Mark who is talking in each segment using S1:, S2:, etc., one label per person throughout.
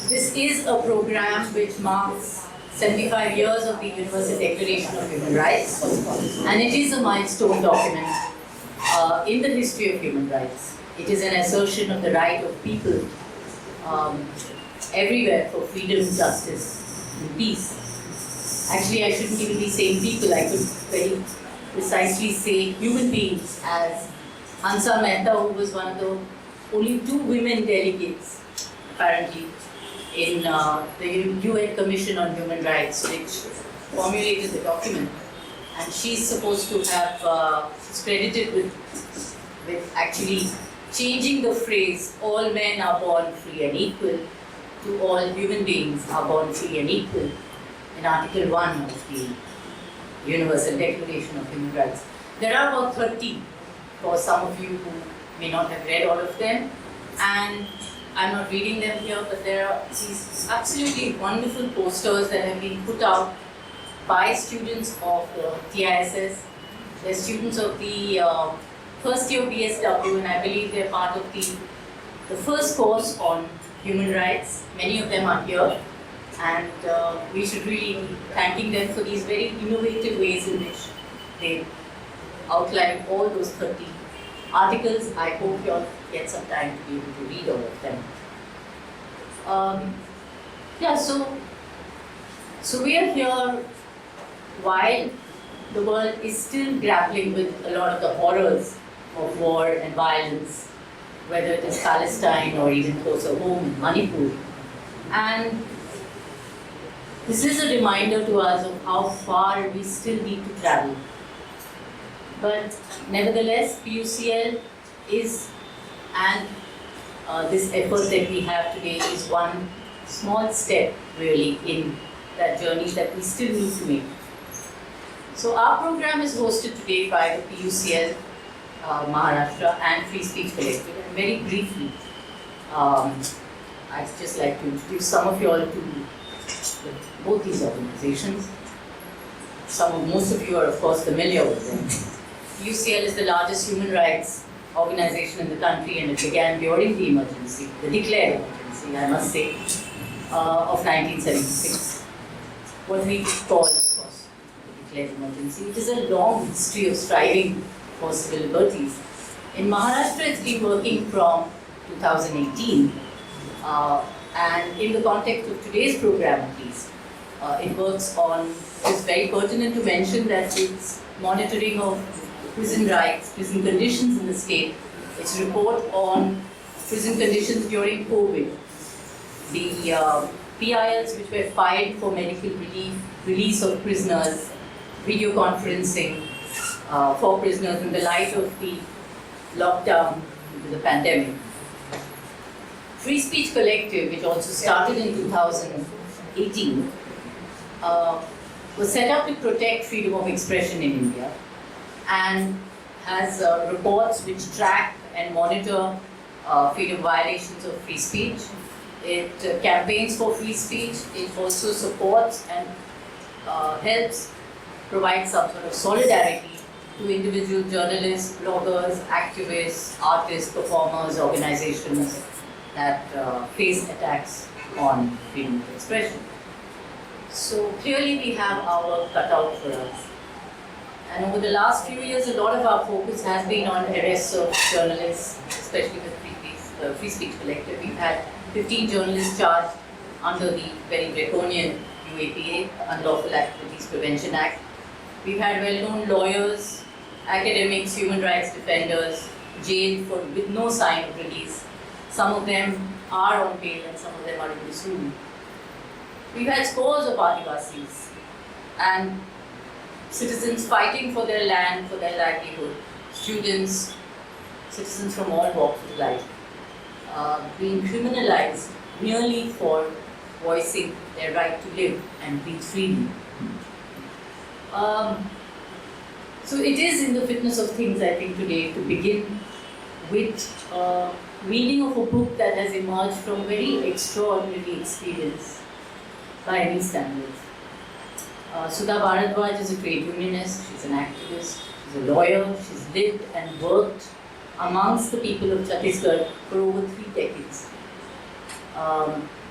S1: This is a program which marks 75 years of the Universal Declaration of Human Rights, and it is a milestone document in the history of human rights. It is an assertion of the right of people everywhere for freedom, justice, and peace. Actually, I shouldn't even be saying people, I could very precisely say human beings, as Hansa Mehta, who was one of the only 2 women delegates, apparently, in the UN Commission on Human Rights, which formulated the document. And she's supposed to have, she's credited with actually changing the phrase, all men are born free and equal, to all human beings are born free and equal, in Article 1 of the Universal Declaration of Human Rights. There are about 30, for some of you who may not have read all of them, and I'm not reading them here, but there are these absolutely wonderful posters that have been put out by students of the TISS. They're students of the first year BSW, and I believe they're part of the first course on human rights. Many of them are here, and we should really be thanking them for these very innovative ways in which they outline all those 30 articles. I hope you all get some time to be able to read all of them. So we are here while the world is still grappling with a lot of the horrors of war and violence, whether it is Palestine or even closer home, Manipur. And this is a reminder to us of how far we still need to travel. But nevertheless, PUCL is, and this effort that we have today is one small step really in that journey that we still need to make. So our program is hosted today by the PUCL Maharashtra and Free Speech Collective. And very briefly, I'd just like to introduce some of you all to both these organizations. Most of you are of course familiar with them. PUCL is the largest human rights organization in the country, and it began during the emergency, the declared emergency, I must say, of 1976. What we call, of course, the declared emergency. It is a long history of striving for civil liberties. In Maharashtra, it's been working from 2018, and in the context of today's program at least, it works on, it's very pertinent to mention that it's monitoring of prison rights, prison conditions in the state. Its report on prison conditions during COVID. The PILs which were filed for medical relief, release of prisoners, video conferencing for prisoners in the light of the lockdown due to the pandemic. Free Speech Collective, which also started in 2018, was set up to protect freedom of expression in India, and has reports which track and monitor freedom violations of free speech. It campaigns for free speech. It also supports and helps provide some sort of solidarity to individual journalists, bloggers, activists, artists, performers, organizations that face attacks on freedom of expression. So clearly we have our cutout for us. And over the last few years, a lot of our focus has been on arrests of journalists, especially with Free Speech Collective. We've had 15 journalists charged under the very draconian UAPA, Unlawful Activities Prevention Act. We've had well-known lawyers, academics, human rights defenders jailed with no sign of release. Some of them are on bail and some of them are in this room. We've had scores of Adivasis and citizens fighting for their land, for their livelihood, students, citizens from all walks of life, being criminalized merely for voicing their right to live and breathe freely. So it is in the fitness of things, I think, today to begin with reading of a book that has emerged from very extraordinary experience by any standards. Sudha Bharadwaj is a trade unionist, she's an activist, she's a lawyer, she's lived and worked amongst the people of Chhattisgarh for over 3 decades.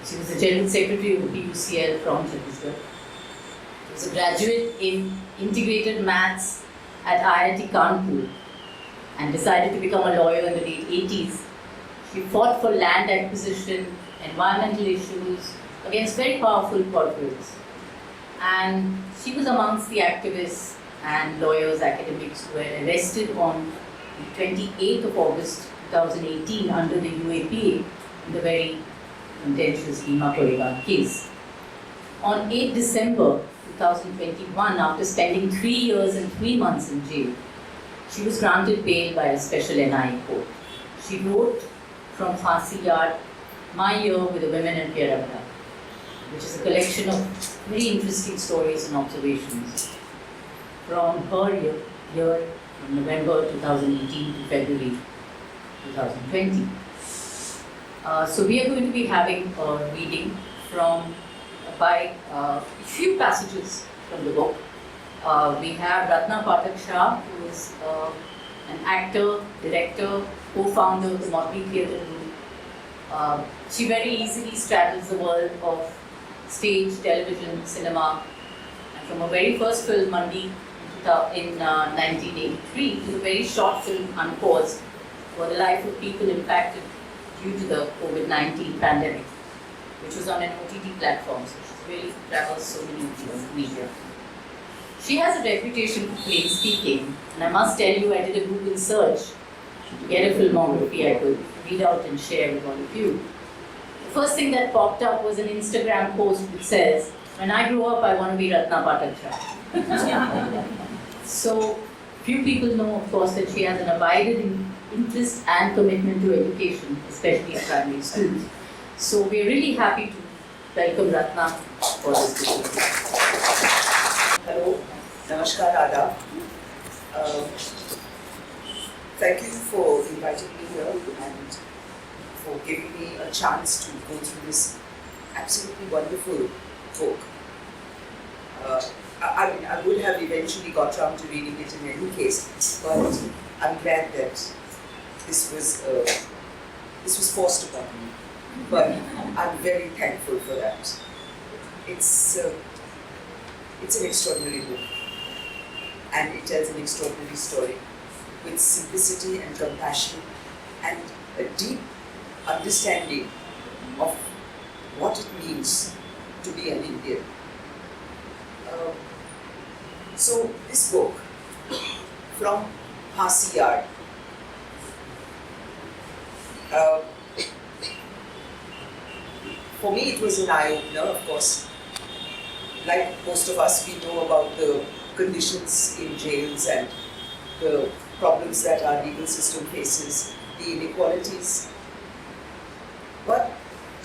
S1: She was the General Secretary of the PUCL from Chhattisgarh. She was a graduate in Integrated Maths at IIT Kanpur and decided to become a lawyer in the late 80s. She fought for land acquisition, environmental issues against very powerful corporates. And she was amongst the activists and lawyers, academics who were arrested on the 28th of August 2018 under the UAPA in the very contentious Bhima case. On 8 December 2021, after spending 3 years and 3 months in jail, she was granted bail by a special NIA court. She wrote from Phansi Yard, My Year with the Women in Yerawada, which is a collection of very interesting stories and observations from her year from November 2018 to February 2020. So we are going to be having a reading by a few passages from the book. We have Ratna Pathak Shah, who is an actor, director, co-founder of the Motley Theatre Group. She very easily straddles the world of stage, television, cinema, and from her very first film, Mandi, in 1983, to the very short film, Unpaused, for the life of people impacted due to the COVID-19 pandemic, which was on an OTT platform, so she's really travels so many media. She has a reputation for plain speaking, and I must tell you, I did a Google search to get a filmography I could read out and share with all of you. The first thing that popped up was an Instagram post which says, when I grow up, I want to be Ratna Pathak Shah. So, few people know, of course, that she has an abiding interest and commitment to education, especially in primary schools. So, we are really happy to welcome Ratna for this discussion.
S2: Hello, Namaskar, Adab. Thank you for inviting me here and for giving me a chance to go through this absolutely wonderful book. I would have eventually got around to reading it in any case, but I'm glad that this was forced upon me. But I'm very thankful for that. It's an extraordinary book, and it tells an extraordinary story with simplicity and compassion and a deep understanding of what it means to be an Indian. So this book, From Phansi Yard, for me it was an eye-opener, of course. Like most of us, we know about the conditions in jails and the problems that our legal system faces, the inequalities. But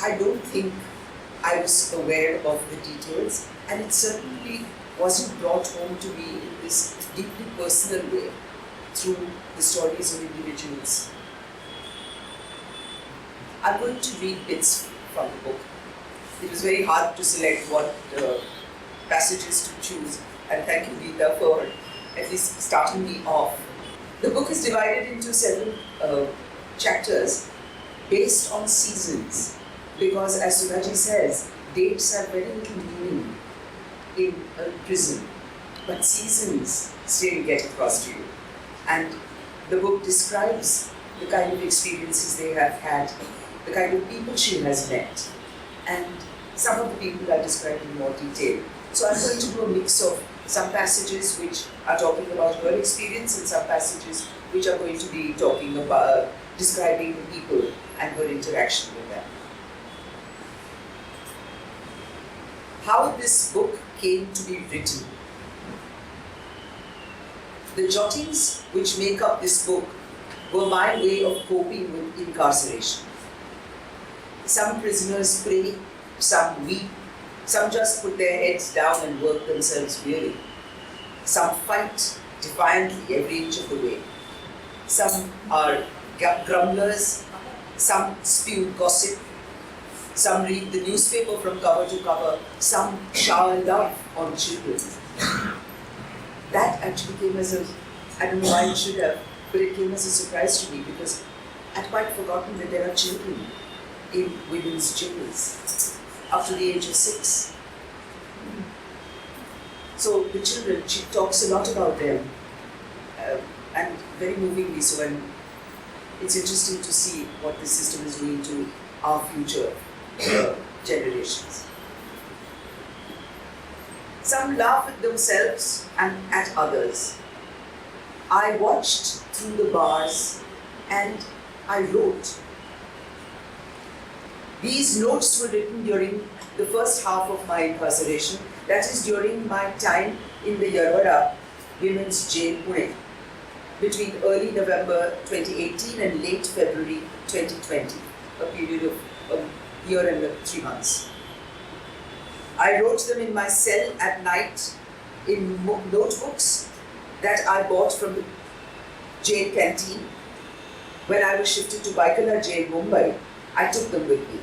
S2: I don't think I was aware of the details, and it certainly wasn't brought home to me in this deeply personal way through the stories of individuals. I'm going to read bits from the book. It was very hard to select what passages to choose, and thank you, Rita, for at least starting me off. The book is divided into several chapters based on seasons, because as Sudha says, dates have very little meaning in a prison, but seasons still get across to you. And the book describes the kind of experiences they have had, the kind of people she has met, and some of the people are described in more detail. So I'm going to do a mix of some passages which are talking about her experience and some passages which are going to be talking about describing the people and her interaction with them. How this book came to be written. The jottings which make up this book were my way of coping with incarceration. Some prisoners pray, some weep, some just put their heads down and work themselves weary. Some fight defiantly every inch of the way. Some are grumblers, some spew gossip, some read the newspaper from cover to cover, some shower love on children. That actually came as I don't know why it should have, but it came as a surprise to me because I'd quite forgotten that there are children in women's jails up to the age of 6. So the children, she talks a lot about them, and very movingly so, and it's interesting to see what the system is doing to our future generations. Some laugh at themselves and at others. I watched through the bars and I wrote. These notes were written during the first half of my incarceration, that is during my time in the Yerawada Women's Jail, Pune, between early November 2018 and late February 2020, a period of a year and 3 months. I wrote them in my cell at night in notebooks that I bought from the jail canteen. When I was shifted to Yerawada Jail, Mumbai, I took them with me.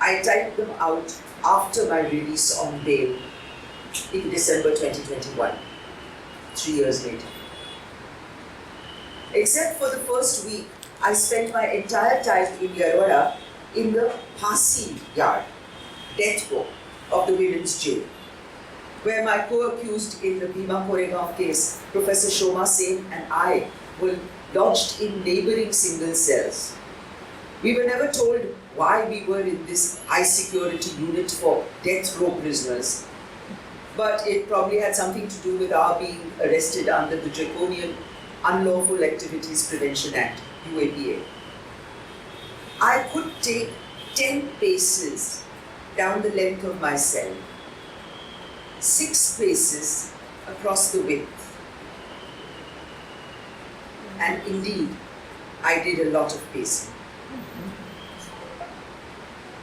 S2: I typed them out after my release on bail in December 2021, 3 years later. Except for the first week, I spent my entire time in Yerawada in the Phansi Yard, death row of the women's jail, where my co-accused in the Bhima Koregaon case, Professor Shoma Sen and I were lodged in neighboring single cells. We were never told why we were in this high security unit for death row prisoners, but it probably had something to do with our being arrested under the draconian Unlawful Activities Prevention Act, UAPA. I could take 10 paces down the length of my cell, 6 paces across the width. And indeed, I did a lot of pacing.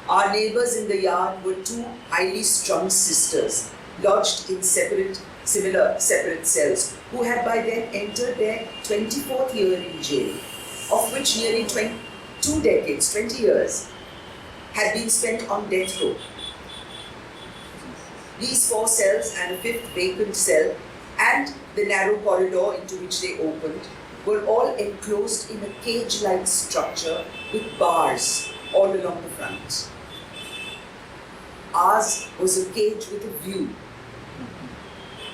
S2: Our neighbors in the yard were 2 highly strung sisters, lodged in separate cells, who had by then entered their 24th year in jail, of which nearly 2 decades, 20 years, had been spent on death row. These 4 cells and a 5th vacant cell and the narrow corridor into which they opened were all enclosed in a cage-like structure with bars all along the front. Ours was a cage with a view.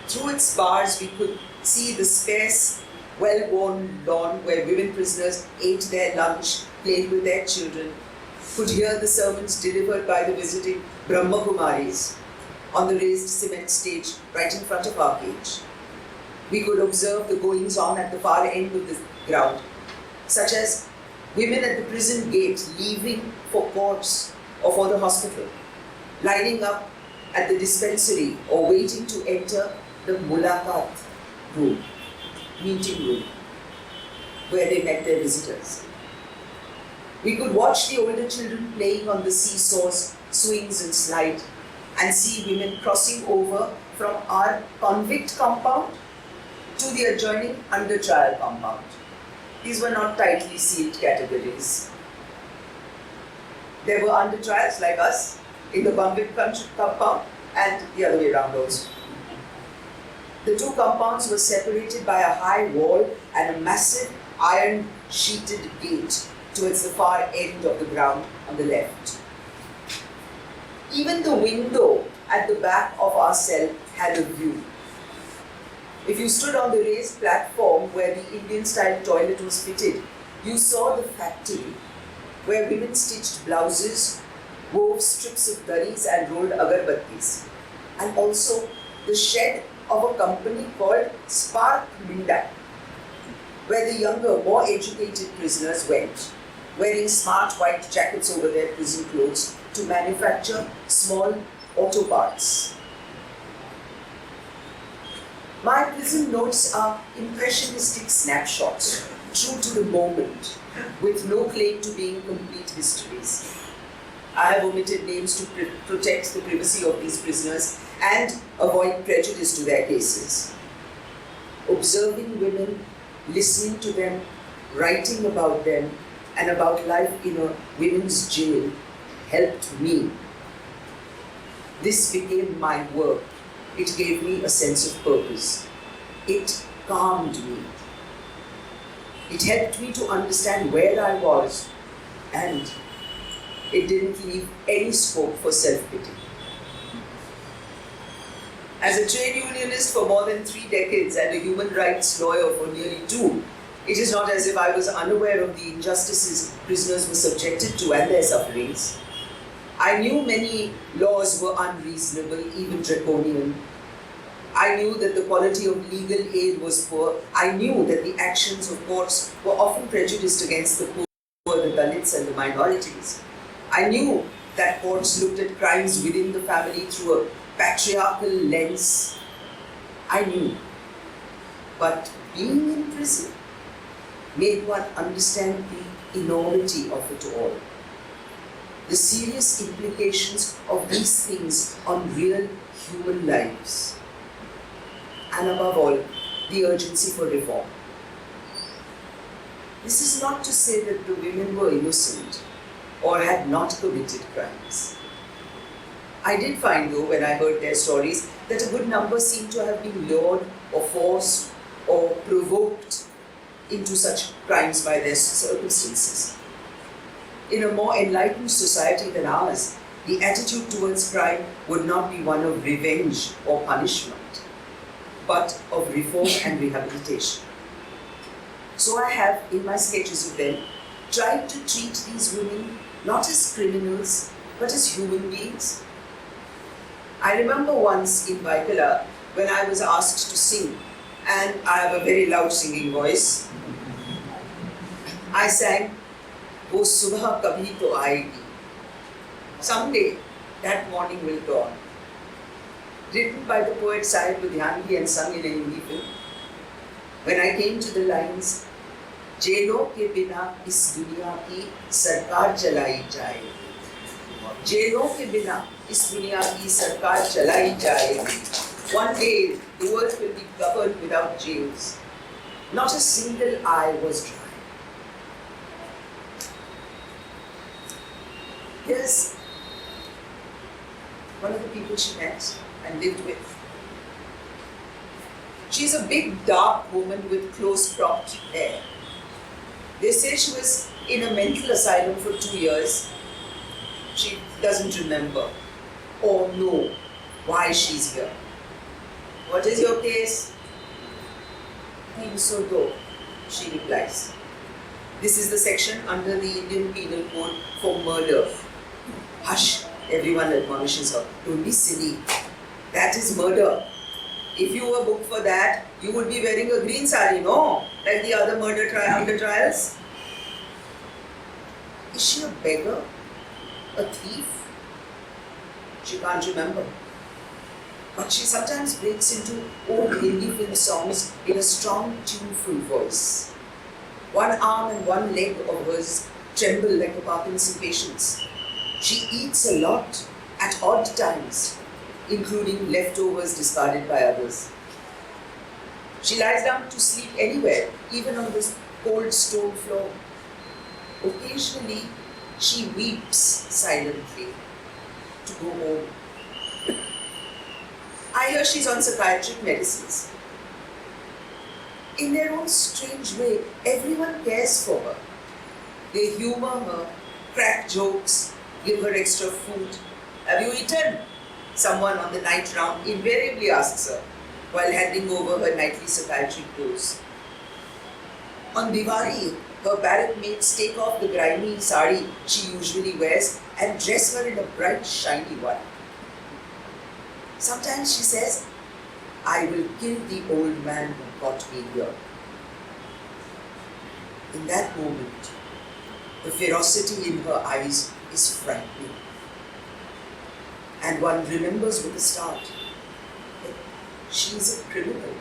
S2: Through its bars we could see the sparse, well-worn lawn where women prisoners ate their lunch, played with their children, could hear the sermons delivered by the visiting Brahma Kumaris on the raised cement stage right in front of our cage. We could observe the goings-on at the far end of the ground, such as women at the prison gate leaving for courts or for the hospital, lining up at the dispensary or waiting to enter the mulakat room, meeting room, where they met their visitors. We could watch the older children playing on the seesaws, swings and slide, and see women crossing over from our convict compound to the adjoining under trial compound. These were not tightly sealed categories. There were under trials like us in the convict compound and the other way around also. The 2 compounds were separated by a high wall and a massive iron sheeted gate towards the far end of the ground on the left. Even the window at the back of our cell had a view. If you stood on the raised platform where the Indian-style toilet was fitted, you saw the factory where women stitched blouses, wove strips of daris and rolled agarbattis, and also the shed of a company called Spark Minda, where the younger, more educated prisoners went, wearing smart white jackets over their prison clothes to manufacture small auto parts. My prison notes are impressionistic snapshots, true to the moment, with no claim to being complete histories. I have omitted names to protect the privacy of these prisoners and avoid prejudice to their cases. Observing women, listening to them, writing about them, and about life in a women's jail helped me. This became my work. It gave me a sense of purpose. It calmed me. It helped me to understand where I was and It didn't leave any scope for self-pity. As a trade unionist for more than 3 decades and a human rights lawyer for nearly 2, it is not as if I was unaware of the injustices prisoners were subjected to and their sufferings. I knew many laws were unreasonable, even draconian. I knew that the quality of legal aid was poor. I knew that the actions of courts were often prejudiced against the poor, the Dalits and the minorities. I knew that courts looked at crimes within the family through a patriarchal lens. I knew. But being in prison made one understand the enormity of it all. The serious implications of these things on real human lives. And above all, the urgency for reform. This is not to say that the women were innocent or had not committed crimes. I did find, though, when I heard their stories, that a good number seemed to have been lured or forced or provoked into such crimes by their circumstances. In a more enlightened society than ours, the attitude towards crime would not be one of revenge or punishment, but of reform and rehabilitation. So I have, in my sketches of them, tried to treat these women not as criminals, but as human beings. I remember once in Vaikala when I was asked to sing, and I have a very loud singing voice. I sang, "Wo subha kabhi to aayegi." Someday that morning will dawn. Written by the poet Sahib Ludhianvi and sung in a Hindi film. When I came to the lines, "जेलों के बिना इस दुनिया की सरकार चलाई जाएगी, जेलों के बिना इस दुनिया की सरकार चलाई जाएगी." One day the world will be governed without jails. Not a single eye was dry. Here's one of the people she met and lived with. She's a big, dark woman with close-cropped hair. They say she was in a mental asylum for 2 years. She doesn't remember or know why she's here. What is your case? So do, she replies. This is the section under the Indian Penal Code for murder. Hush, everyone admonishes her. Don't be silly. That is murder. If you were booked for that, you would be wearing a green sari, no? Like the other murder under trials. Is she a beggar? A thief? She can't remember. But she sometimes breaks into old Hindi film songs in a strong, tuneful voice. One arm and one leg of hers tremble like a Parkinson's patient's. She eats a lot at odd times, including leftovers discarded by others. She lies down to sleep anywhere, even on this cold stone floor. Occasionally, she weeps silently to go home. I hear she's on psychiatric medicines. In their own strange way, everyone cares for her. They humor her, crack jokes, give her extra food. Have you eaten? Someone on the night round invariably asks her while handing over her nightly psychiatric dose. On Diwali, her barrack mates take off the grimy sari she usually wears and dress her in a bright, shiny one. Sometimes she says, "I will kill the old man who got me here." In that moment, the ferocity in her eyes is frightening. And one remembers with a start that she is a criminal.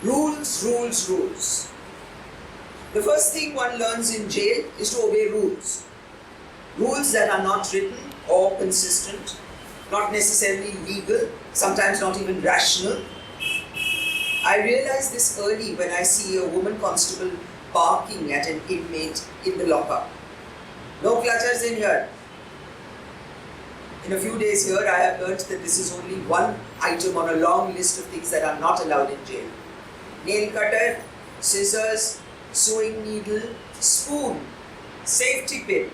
S2: Rules, rules, rules. The first thing one learns in jail is to obey rules. Rules that are not written or consistent, not necessarily legal, sometimes not even rational. I realize this early when I see a woman constable barking at an inmate in the lockup. "No clutters in here." In a few days here, I have learnt that this is only one item on a long list of things that are not allowed in jail. Nail cutter, scissors, sewing needle, spoon, safety pin,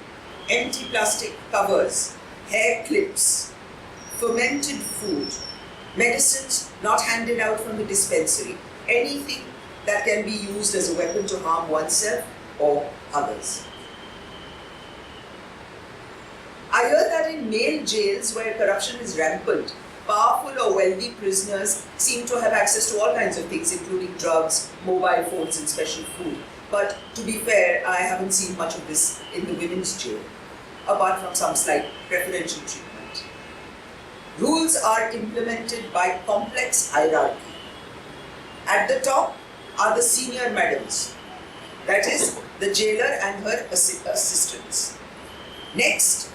S2: empty plastic covers, hair clips, fermented food, medicines not handed out from the dispensary, anything that can be used as a weapon to harm oneself or others. I heard that in male jails where corruption is rampant, powerful or wealthy prisoners seem to have access to all kinds of things, including drugs, mobile phones, and special food. But to be fair, I haven't seen much of this in the women's jail, apart from some slight preferential treatment. Rules are implemented by complex hierarchy. At the top are the senior madams, that is, the jailer and her assistants. Next,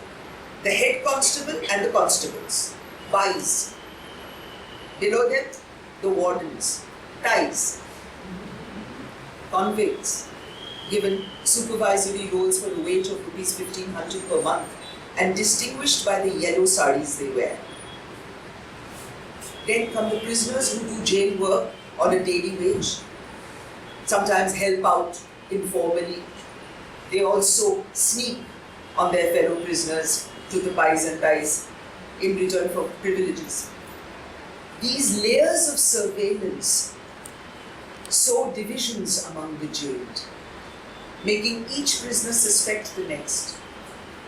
S2: the head constable and the constables, Bais. Below them, the wardens, Tais. Convicts, given supervisory roles for the wage of rupees 1,500 per month and distinguished by the yellow saris they wear. Then come the prisoners who do jail work on a daily wage, sometimes help out informally. They also sneak on their fellow prisoners to the Bais and Tais in return for privileges. These layers of surveillance sow divisions among the jailed, making each prisoner suspect the next.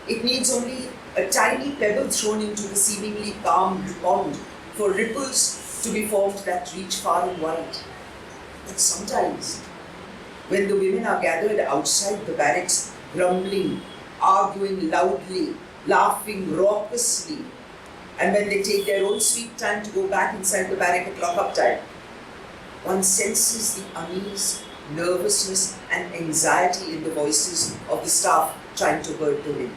S2: It needs only a tiny pebble thrown into the seemingly calm pond for ripples to be formed that reach far and wide. But sometimes, when the women are gathered outside the barracks, grumbling, arguing loudly, laughing raucously, and when they take their own sweet time to go back inside the barrack at lock-up time, one senses the unease, nervousness, and anxiety in the voices of the staff trying to herd them in.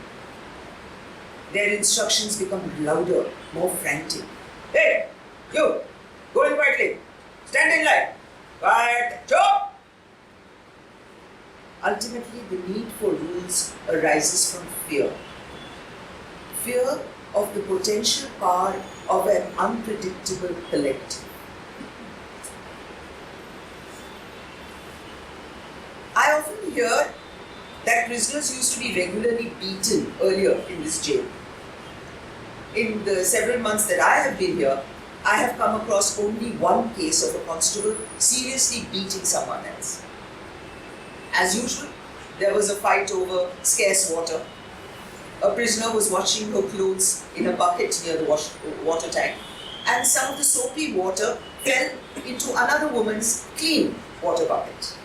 S2: Their instructions become louder, more frantic. Hey, you, go in quietly, stand in line, quiet, chop! Ultimately, the need for rules arises from fear. Fear of the potential power of an unpredictable collective. I often hear that prisoners used to be regularly beaten earlier in this jail. In the several months that I have been here, I have come across only one case of a constable seriously beating someone else. As usual, there was a fight over scarce water. A prisoner was washing her clothes in a bucket near the water tank, and some of the soapy water fell into another woman's clean water bucket.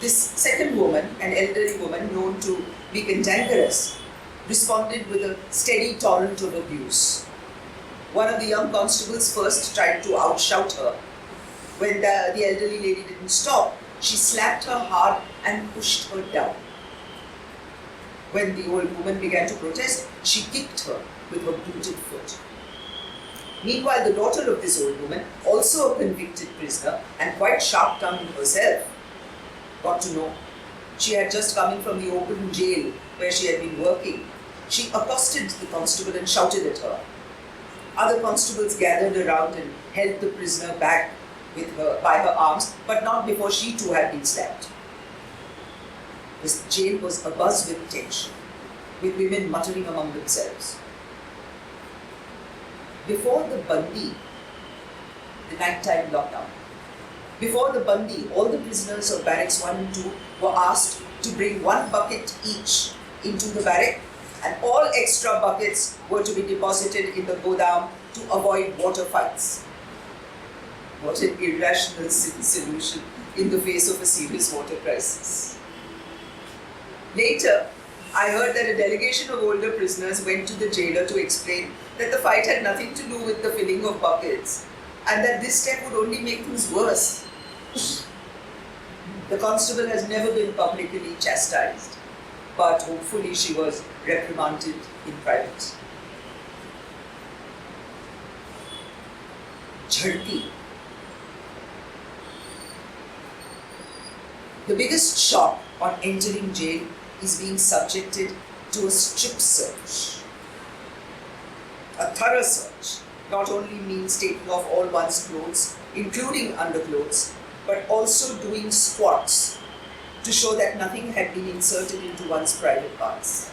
S2: This second woman, an elderly woman known to be cantankerous, responded with a steady torrent of abuse. One of the young constables first tried to outshout her. When the elderly lady didn't stop, she slapped her hard and pushed her down. When the old woman began to protest, she kicked her with her booted foot. Meanwhile, the daughter of this old woman, also a convicted prisoner and quite sharp-tongued herself, got to know. She had just come in from the open jail where she had been working. She accosted the constable and shouted at her. Other constables gathered around and held the prisoner back by her arms, but not before she too had been slapped. The jail was abuzz with tension, with women muttering among themselves. Before the Bandi, the nighttime lockdown, before the Bandi, all the prisoners of barracks 1 and 2 were asked to bring 1 bucket each into the barrack, and all extra buckets were to be deposited in the godam to avoid water fights. What an irrational solution in the face of a serious water crisis. Later, I heard that a delegation of older prisoners went to the jailer to explain that the fight had nothing to do with the filling of buckets and that this step would only make things worse. The constable has never been publicly chastised, but hopefully she was reprimanded in private. Jharti. The biggest shock on entering jail is being subjected to a strip search. A thorough search not only means taking off all one's clothes, including underclothes, but also doing squats to show that nothing had been inserted into one's private parts.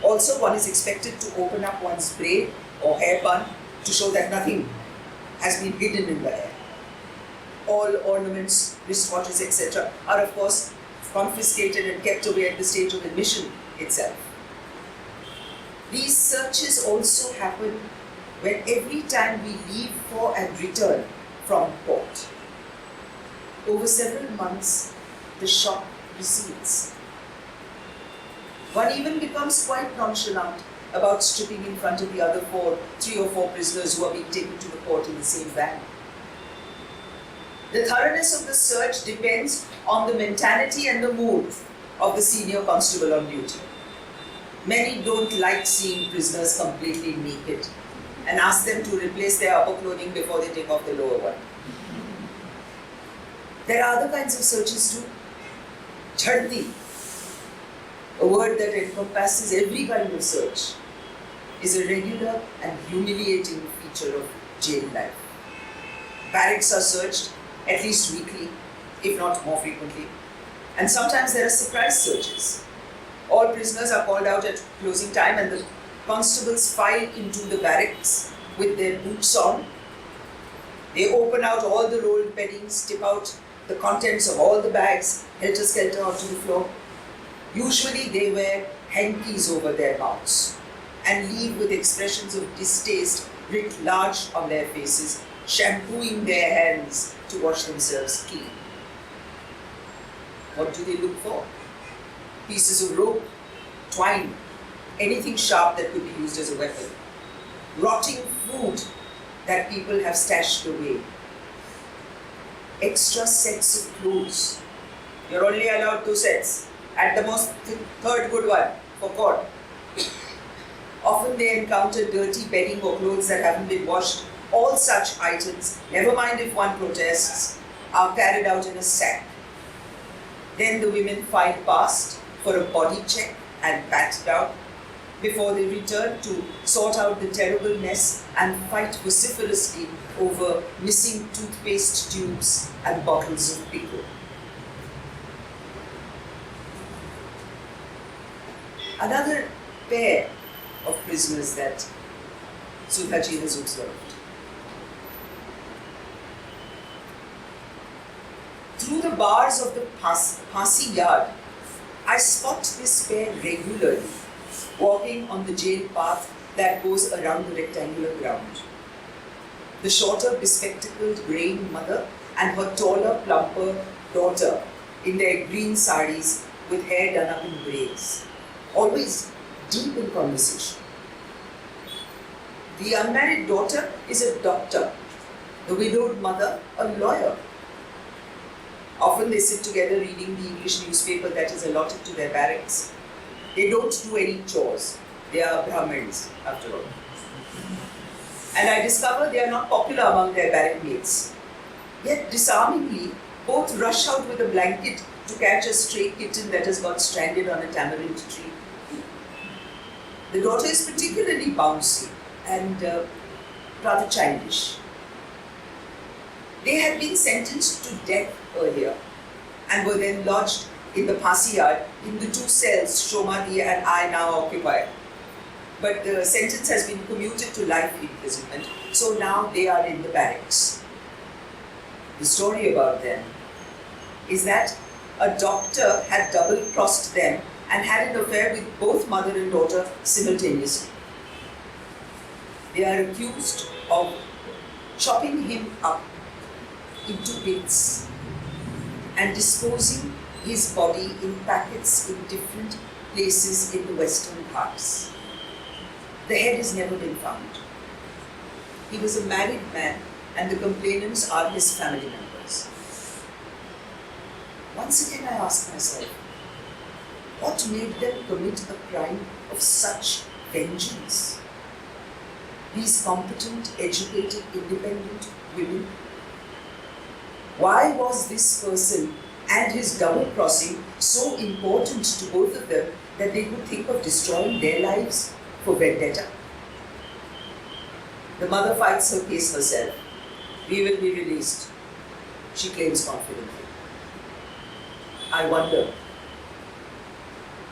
S2: Also, one is expected to open up one's braid or hair bun to show that nothing has been hidden in the hair. All ornaments, wristwatches, etc. are of course confiscated and kept away at the stage of admission itself. These searches also happen when every time we leave for and return from port. Over several months, the shock recedes. One even becomes quite nonchalant about stripping in front of the other three or four prisoners who are being taken to the court in the same van. The thoroughness of the search depends on the mentality and the mood of the senior constable on duty. Many don't like seeing prisoners completely naked and ask them to replace their upper clothing before they take off the lower one. There are other kinds of searches too. Chhaddi, a word that encompasses every kind of search, is a regular and humiliating feature of jail life. Barracks are searched at least weekly, if not more frequently, and sometimes there are surprise searches. All prisoners are called out at closing time and the constables file into the barracks with their boots on. They open out all the rolled beddings, tip out the contents of all the bags, helter-skelter onto the floor. Usually they wear hankies over their mouths and leave with expressions of distaste writ large on their faces, shampooing their hands to wash themselves clean. What do they look for? Pieces of rope, twine, anything sharp that could be used as a weapon. Rotting food that people have stashed away. Extra sets of clothes. You're only allowed 2 sets. At the most, third good one for court. Often they encounter dirty bedding or clothes that haven't been washed. All such items, never mind if one protests, are carried out in a sack. Then the women file past for a body check and pat down before they return to sort out the terrible mess and fight vociferously over missing toothpaste tubes and bottles of pickle. Another pair of prisoners that Sudha ji has observed. Through the bars of the Phansi Yard, I spot this pair regularly, walking on the jail path that goes around the rectangular ground. The shorter, bespectacled, greying mother and her taller, plumper daughter in their green saris with hair done up in braids, always deep in conversation. The unmarried daughter is a doctor, the widowed mother a lawyer. Often they sit together reading the English newspaper that is allotted to their barracks. They don't do any chores. They are Brahmins, after all. And I discover they are not popular among their barrack mates. Yet disarmingly, both rush out with a blanket to catch a stray kitten that has got stranded on a tamarind tree. The daughter is particularly bouncy and rather childish. They had been sentenced to death earlier and were then lodged in the Phansi Yard in the 2 cells Shomadi and I now occupy. But the sentence has been commuted to life imprisonment, so now they are in the barracks. The story about them is that a doctor had double-crossed them and had an affair with both mother and daughter simultaneously. They are accused of chopping him up into bits and disposing his body in packets in different places in the Western Ghats. The head has never been found. He was a married man and the complainants are his family members. Once again I ask myself, what made them commit a crime of such vengeance? These competent, educated, independent women. Why was this person and his double crossing so important to both of them that they could think of destroying their lives for vendetta? The mother fights her case herself. We will be released. she claims confidently. I wonder.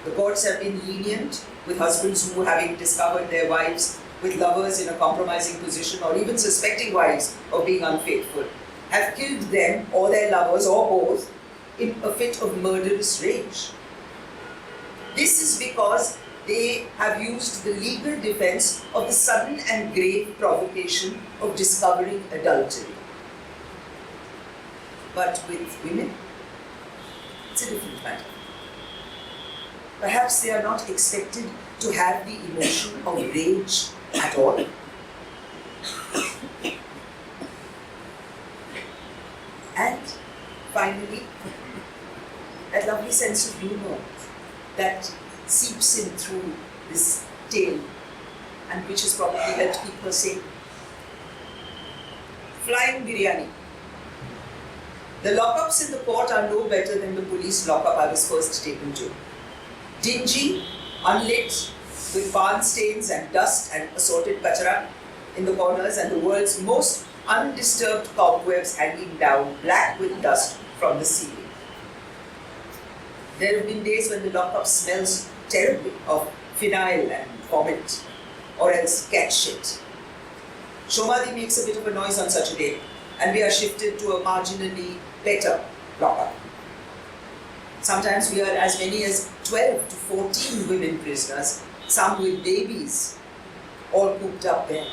S2: The courts have been lenient with husbands who, having discovered their wives with lovers in a compromising position or even suspecting wives of being unfaithful, have killed them or their lovers or both in a fit of murderous rage. This is because they have used the legal defense of the sudden and grave provocation of discovering adultery. But with women, it's a different matter. Perhaps they are not expected to have the emotion of rage at all. And finally, that lovely sense of humor that seeps in through this tale and which has probably helped keep her sane. Flying biryani. The lockups in the court are no better than the police lockup I was first taken to. Dingy, unlit, with barn stains and dust and assorted kachara in the corners and the world's most undisturbed cobwebs hanging down black with dust from the ceiling. There have been days when the lockup smells terribly of phenyl and vomit, or else cat shit. Shomadi makes a bit of a noise on such a day, and we are shifted to a marginally better lockup. Sometimes we are as many as 12 to 14 women prisoners, some with babies, all cooped up there.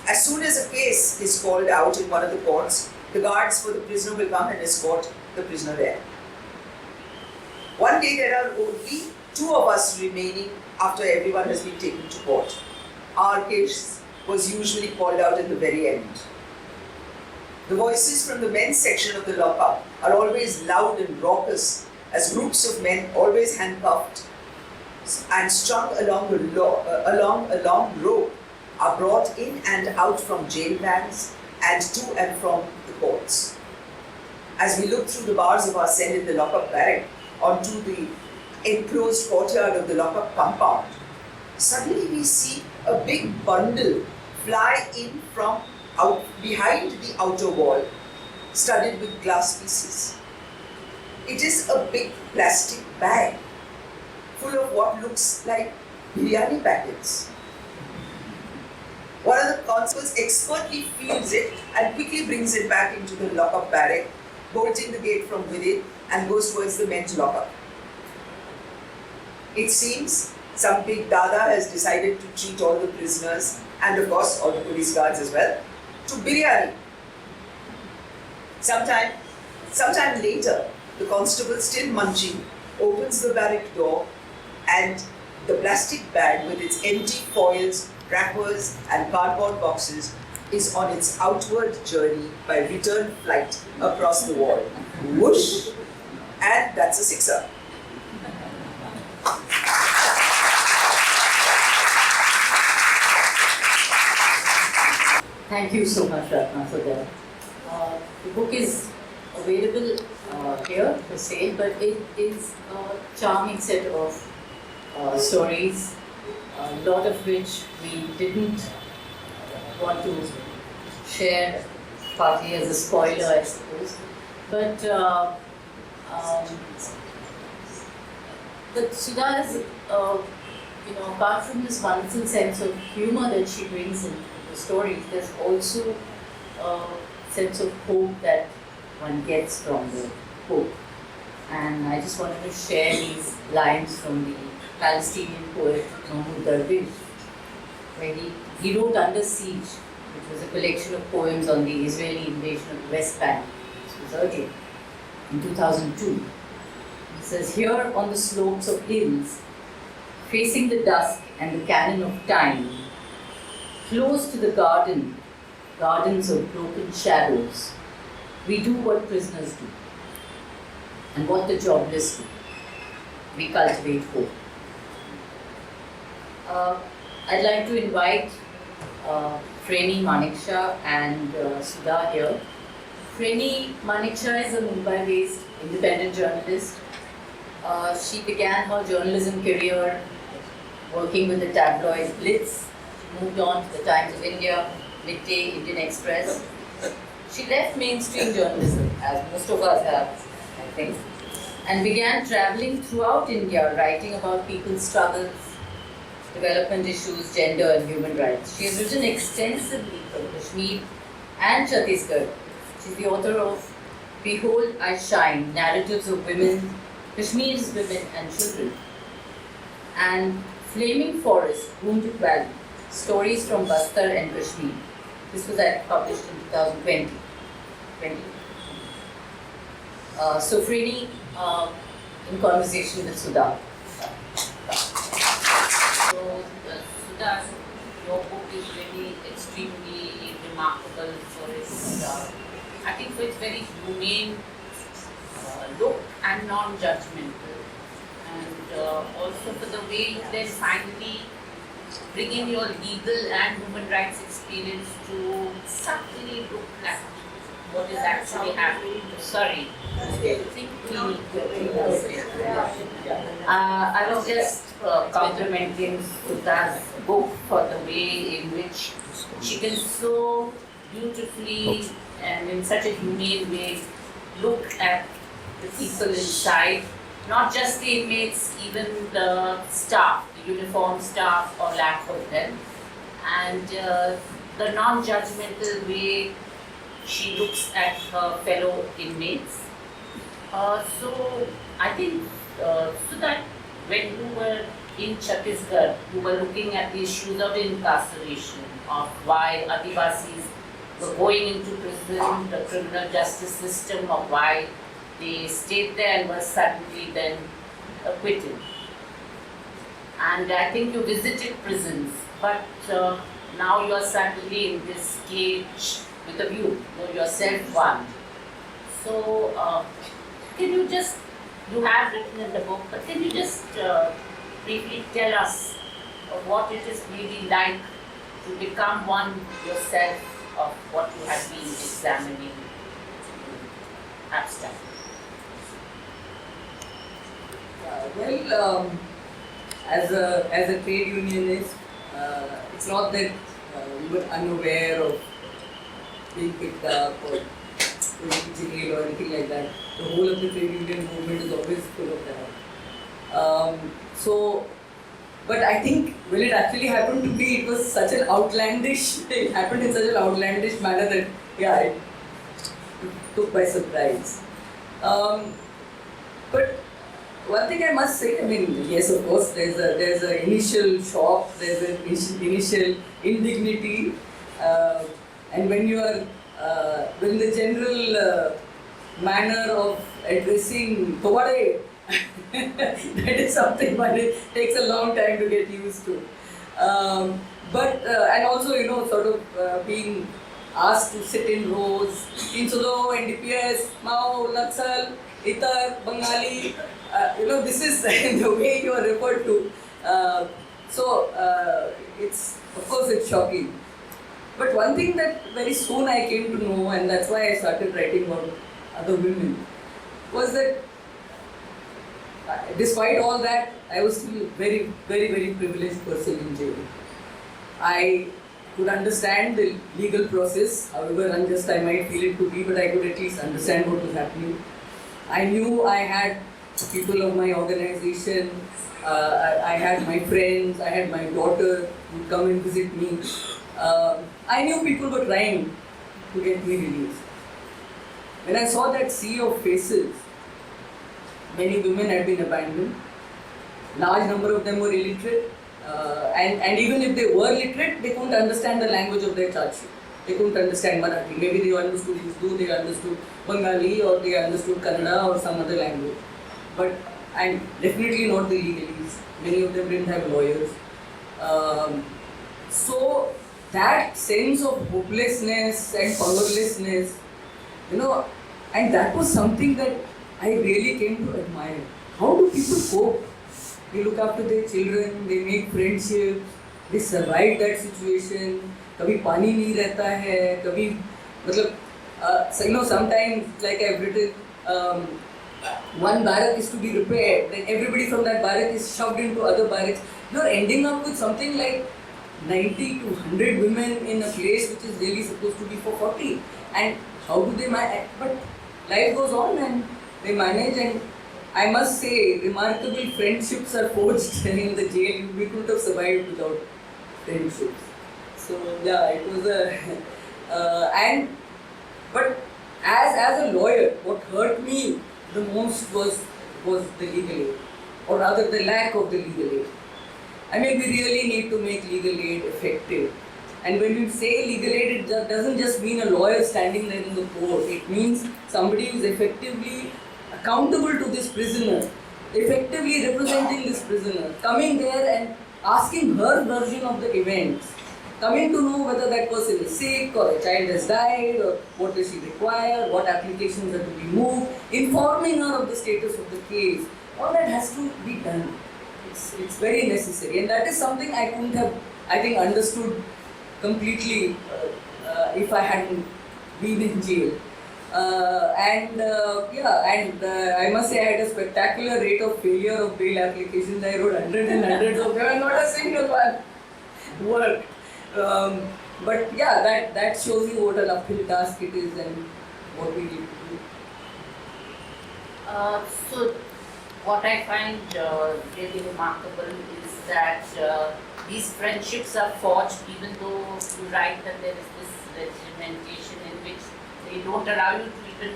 S2: As soon as a case is called out in one of the courts, the guards for the prisoner will come and escort the prisoner there. One day there are only 2 of us remaining after everyone has been taken to court. Our case was usually called out at the very end. The voices from the men's section of the lockup are always loud and raucous as groups of men, always handcuffed and strung along a long rope, are brought in and out from jail vans and to and from the courts. As we look through the bars of our cell in the lockup barrack onto the enclosed courtyard of the lockup compound, suddenly we see a big bundle fly in from out behind the outer wall, studded with glass pieces. It is a big plastic bag full of what looks like biryani packets. One of the constables expertly feels it and quickly brings it back into the lockup barrack, bolting the gate from within, and goes towards the men's lockup. It seems some big dada has decided to treat all the prisoners, and of course all the police guards as well, to biryani. Sometime later, the constable, still munching, opens the barrack door, and the plastic bag with its empty foils, wrappers and cardboard boxes is on its outward journey by return flight across the wall. Whoosh! And that's a 6er.
S1: Thank you so much, Ratna, for that. The book is available here for sale, but it is a charming set of stories, a lot of which we didn't want to share, partly as a spoiler, I suppose. But Sudha is, apart from this wonderful sense of humor that she brings into the stories, there's also a sense of hope that one gets from the book. And I just wanted to share these lines from the Palestinian poet Mahmoud Darwish, where he wrote Under Siege, which was a collection of poems on the Israeli invasion of the West Bank. This was earlier, in 2002. He says, "Here on the slopes of hills, facing the dusk and the cannon of time, close to the gardens of broken shadows, we do what prisoners do, and what the jobless do. We cultivate hope." I'd like to invite Freny Manecksha and Sudha here. Freny Manecksha is a Mumbai-based independent journalist. She began her journalism career working with the tabloid Blitz, moved on to the Times of India, Midday, Indian Express, She left mainstream journalism, as most of us have, I think, and began traveling throughout India, writing about people's struggles, development issues, gender and human rights. She has written extensively from Kashmir and Chhattisgarh. She's the author of Behold, I Shine, Narratives of Women, Kashmir's Women and Children, and Flaming Forest, Wounded Valley, Stories from Bastar and Kashmir. This was published in 2020. So Freny, in conversation with Sudha.
S3: So, Sudha, your book is really extremely remarkable for its, I think, for its very humane look and non-judgmental, and also for the way you then finally bring in your legal and human rights experience to subtly look at what is actually happening. Sorry, I think we need to.
S1: I was just complimenting Sudha's book for the way in which she can so beautifully and in such a humane way look at the people inside, not just the inmates, even the staff, the uniformed staff or lack of them, and the non-judgmental way she looks at her fellow inmates. So I think so that when you were in Chhattisgarh, you were looking at the issues of incarceration, of why Adivasis were going into prison, the criminal justice system, of why they stayed there and were suddenly then acquitted. And I think you visited prisons, but now you are suddenly in this cage with a view, you yourself one. So can you just, you have written in the book, but can you just briefly tell us what it is really like to become one yourself of what you have been examining abstract?
S4: Well, as a trade unionist, it's not that we were unaware of being picked up or going to jail or anything like that. The whole of the trade union movement is always full of that. But I think when it actually happened to be, it was such an outlandish, it happened in such an outlandish manner that, yeah, it took by surprise. But one thing I must say, I mean, yes, of course, there's an initial shock, there's an initial indignity, and when you are, when the general manner of addressing Towade, that is something but it takes a long time to get used to. And also, you know, sort of being asked to sit in rows, in Sudo, NDPS, Mao, Naxal, Itar, Bengali, you know, this is the way you are referred to. It's, of course, it's shocking. But one thing that very soon I came to know, and that's why I started writing about other women, was that despite all that, I was still a very, very, very privileged person in jail. I could understand the legal process, however unjust I might feel it to be, but I could at least understand what was happening. I knew I had people of my organization, I had my friends, I had my daughter who would come and visit me. I knew people were trying to get me released. When I saw that sea of faces, many women had been abandoned. Large number of them were illiterate, and even if they were literate, they couldn't understand the language of their charge sheet. They couldn't understand Marathi. Maybe they understood Urdu, they understood Bengali, or they understood Kannada or some other language. And definitely not the legalese. Many of them didn't have lawyers. So that sense of hopelessness and powerlessness, you know, and that was something that I really came to admire. How do people cope? They look after their children, they make friendships, they survive that situation. कभी पानी नहीं रहता है, कभी मतलब you know, sometimes like I've written, one barrack is to be repaired, then everybody from that barrack is shoved into other barracks. You're ending up with something like 90 to 100 women in a place which is really supposed to be for 40. And how do they manage? But life goes on and they manage, and I must say, remarkable friendships are forged in the jail. We couldn't have survived without friendships. So yeah, it was a but as a lawyer, what hurt me the most was the legal aid, or rather the lack of the legal aid. I mean, we really need to make legal aid effective. And when we say legal aid, it doesn't just mean a lawyer standing there in the court. It means somebody who is effectively accountable to this prisoner, effectively representing this prisoner, coming there and asking her version of the events, coming to know whether that person is sick or a child has died or what does she require, what applications are to be moved, informing her of the status of the case. All that has to be done. It's very necessary, and that is something I couldn't have, I think, understood completely if I hadn't been in jail. I must say I had a spectacular rate of failure of bail applications. I wrote hundreds and hundreds of them, and not a single one worked. But yeah, that shows you what an uphill task it is and what we need to do.
S3: So, what I find really remarkable is that these friendships are forged even though you write that there is this regimentation in which they don't allow you to even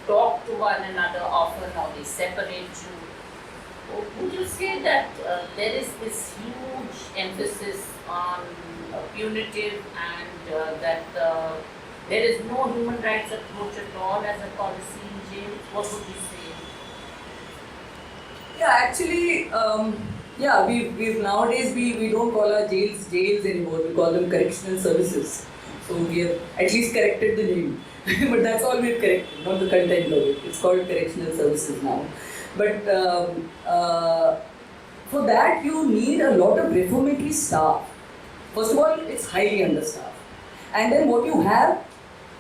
S3: talk to one another often, or they separate you. Would you say that there is this huge emphasis on punitive and that there is no human rights approach at all as a policy in jail? What would you say?
S4: Yeah, actually, we've nowadays we don't call our jails anymore. We call them correctional services. So we have at least corrected the name, but that's all we've corrected, not the content of it. It's called correctional services now. But for that you need a lot of reformatory staff. First of all, it's highly understaffed, and then what you have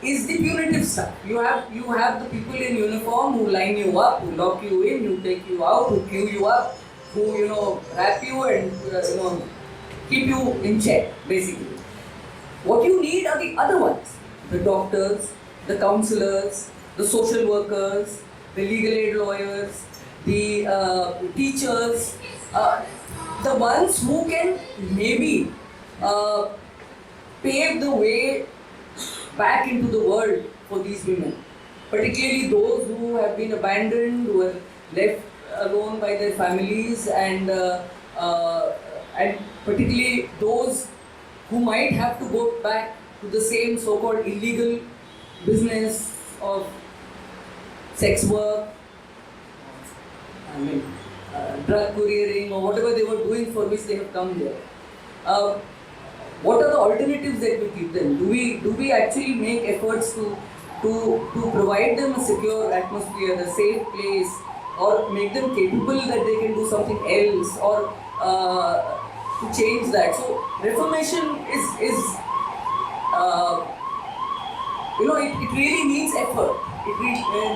S4: is the punitive stuff. You have the people in uniform who line you up, who lock you in, who take you out, who queue you up, who wrap you and keep you in check, basically. What you need are the other ones: the doctors, the counselors, the social workers, the legal aid lawyers, the teachers, the ones who can maybe pave the way back into the world for these women, particularly those who have been abandoned, who are left alone by their families, and particularly those who might have to go back to the same so-called illegal business of sex work, drug couriering, or whatever they were doing for which they have come there. What are the alternatives that we give them? Do we actually make efforts to provide them a secure atmosphere, a safe place, or make them capable that they can do something else, or to change that? So reformation is it really needs effort. It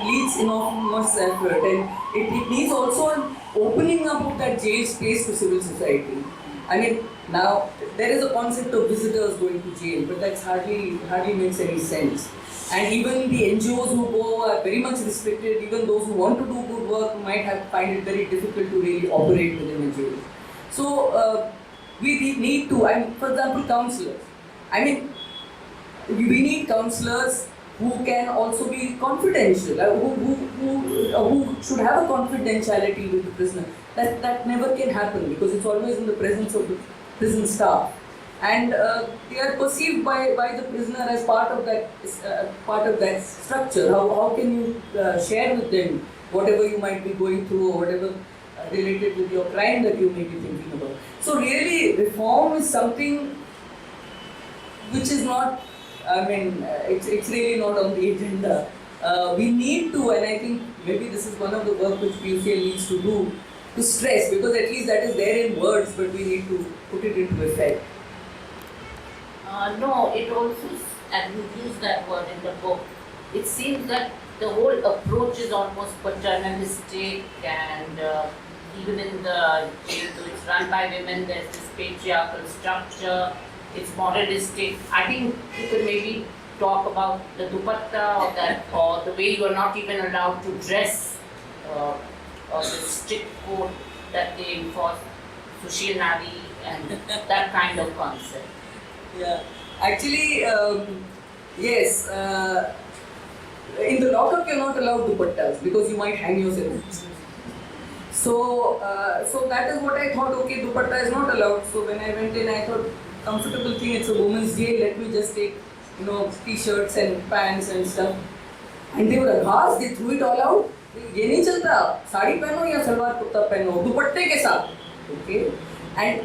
S4: needs enormous effort, and it needs also an opening up of that jail space to civil society. I mean, now there is a concept of visitors going to jail, but that's hardly makes any sense. And even the NGOs who go are very much restricted. Even those who want to do good work might find it very difficult to really operate within a jail. So we need to, for example, counselors. I mean, we need counselors who can also be confidential, who should have a confidentiality with the prisoner. That never can happen because it's always in the presence of the prison staff, and they are perceived by the prisoner as part of that structure. How can you share with them whatever you might be going through, or whatever related with your crime that you may be thinking about? So really, reform is something which is not. It's really not on the agenda. We need to, and I think maybe this is one of the work which PUCL needs to do, to stress, because at least that is there in words, but we need to put it into effect.
S3: No, it also, and you use that word in the book, it seems that the whole approach is almost paternalistic, and even in the jail, though it's run by women, there's this patriarchal structure, it's moralistic. I think you could maybe talk about the dupatta or that, or the way you are not even allowed to dress, or the strict code that they enforce, Sushil Nari and that kind of concept.
S4: Yeah, actually, yes. In the lockup, you're not allowed dupattas because you might hang yourself. So that is what I thought. Okay, dupatta is not allowed. So when I went in, I thought, comfortable thing. It's a woman's jail. Let me just take, t-shirts and pants and stuff. And they were aghast. They threw it all out. ये नहीं चलता, साड़ी पहनो या सलवार कुर्ता पहनो, दुपट्टे के साथ. Okay, and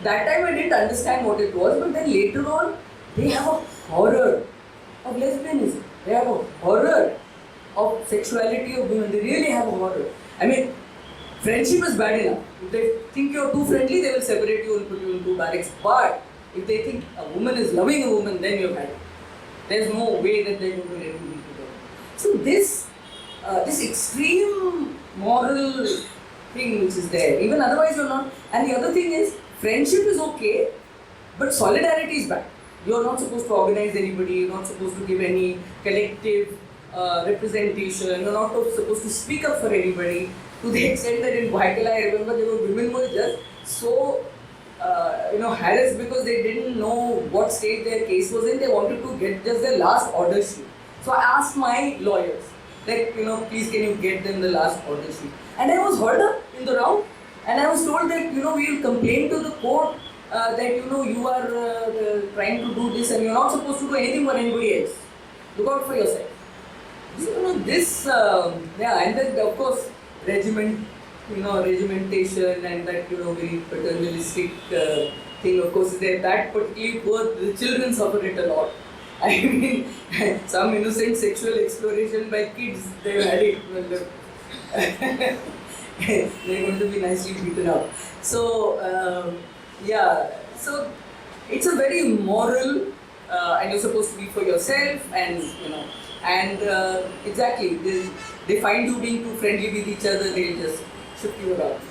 S4: that time I didn't understand what it was, but then later on, they have a horror of lesbianism. They have a horror of sexuality of women. They really have a horror. I mean, friendship is bad enough. If they think you're too friendly, they will separate you and put you in two barracks. But if they think a woman is loving a woman, then you're bad. There's no way that they're going to let you be together. So this extreme moral thing which is there, even otherwise you're not. And the other thing is, friendship is okay, but solidarity is bad. You're not supposed to organize anybody, you're not supposed to give any collective representation, you're not supposed to speak up for anybody, to the extent that in Bhaikala, I remember there were women who were just so harassed because they didn't know what state their case was in. They wanted to get just their last order sheet. So I asked my lawyers, like, please can you get them the last order sheet? And I was heard up in the round, and I was told that, we will complain to the court that, you are trying to do this and you're not supposed to do anything for anybody else. Look out for yourself. So, this, and then of course, regimentation and that, very paternalistic thing, of course, is there. That particularly poor, the children suffer it a lot. I mean, some innocent sexual exploration by kids, they've had it. They're going to be nicely beaten up. So, so it's a very moral, and you're supposed to be for yourself, and exactly, they find you being too friendly with each other, they'll just shift you around.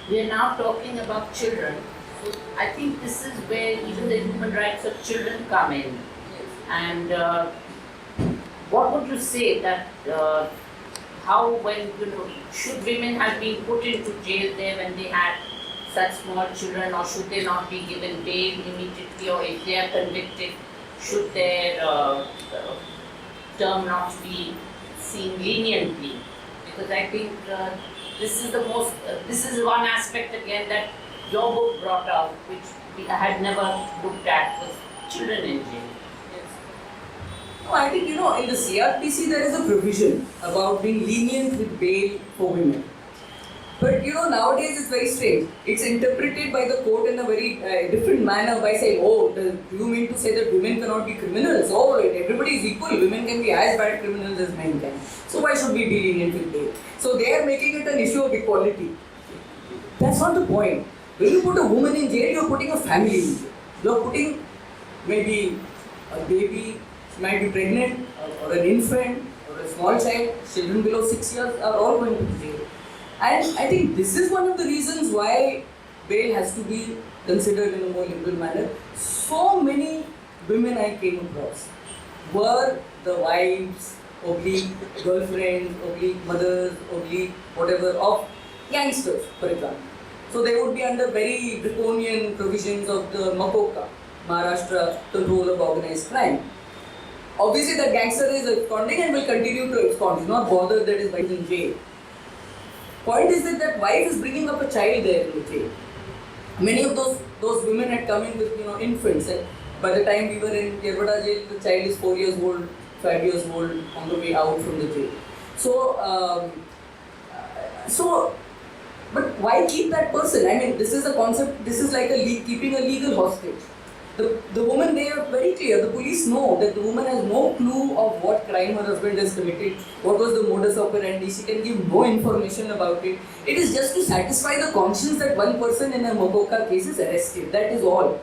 S3: We are now talking about children. So I think this is where even the human rights of children come in.
S4: Yes.
S3: And what would you say that how when should women have been put into jail there when they had such small children, or should they not be given bail immediately, or if they are convicted, should their term not be seen leniently? Because I think this is one aspect again that your book brought out, which we had never looked at, was children in jail.
S4: Yes. No, I think, in the CRPC there is a provision about being lenient with bail for women. But, nowadays it's very strange. It's interpreted by the court in a very different manner by saying, do you mean to say that women cannot be criminals? Oh, everybody is equal. Women can be as bad criminals as men can. So why should we be lenient with bail? So they are making it an issue of equality. That's not the point. When you put a woman in jail, you're putting a family in jail. You're putting maybe a baby, she might be pregnant, or an infant, or a small child. Children below 6 years are all going to jail. And I think this is one of the reasons why bail has to be considered in a more liberal manner. So many women I came across were the wives, oblique girlfriends, oblique mothers, oblique whatever of gangsters, for example. So they would be under very draconian provisions of the MACOCA, Maharashtra Control of Organized Crime. Obviously the gangster is absconding and will continue to abscond. He's not bothered that his wife is in jail. Point is that wife is bringing up a child there in the jail. Many of those women had come in with infants, and by the time we were in Yerawada Jail, the child is 4 years old, 5 years old, on the way out from the jail. But why keep that person? I mean, this is a concept. This is like keeping a legal hostage. The woman, they are very clear. The police know that the woman has no clue of what crime her husband has committed, what was the modus operandi. She can give no information about it. It is just to satisfy the conscience that one person in a MACOCA case is arrested. That is all.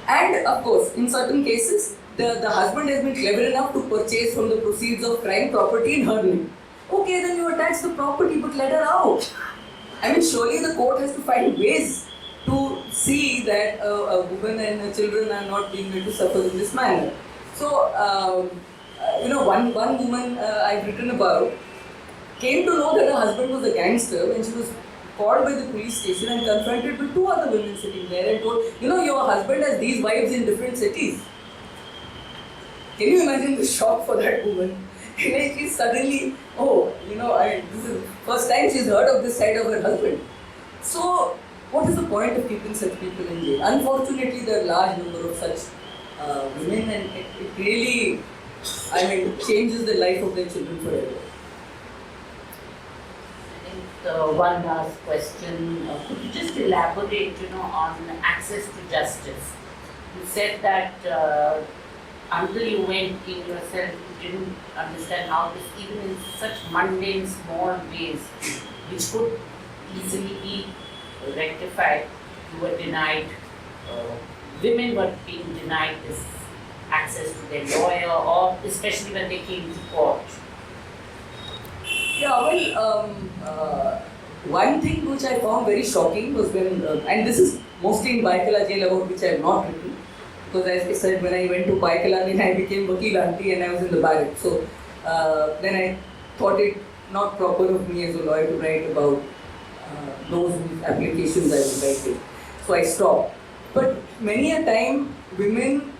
S4: And of course, in certain cases, the husband has been clever enough to purchase from the proceeds of crime property in her name. Okay, then you attach the property, but let her out. I mean, surely the court has to find ways to see that a woman and her children are not being made to suffer in this manner. So, one woman I've written about came to know that her husband was a gangster when she was called by the police station and confronted with two other women sitting there and told, your husband has these wives in different cities. Can you imagine the shock for that woman? And she's suddenly, this is the first time she's heard of this side of her husband. So, what is the point of keeping such people in jail? Unfortunately, there are a large number of such women, and it really, changes the life of their children forever.
S3: One last question. Could you just elaborate, on access to justice? You said that until you went in yourself, you didn't understand how this, even in such mundane, small ways, which could easily be rectified, you were denied, women were being denied this access to their lawyer, or especially when they came to court.
S4: Yeah, one thing which I found very shocking was when, and this is mostly in Baikala jail, about which I have not written, because as I said, when I went to Baikala, then I became Vakil auntie and I was in the barrack. So then I thought it not proper of me as a lawyer to write about those applications I was writing. So I stopped. But many a time, women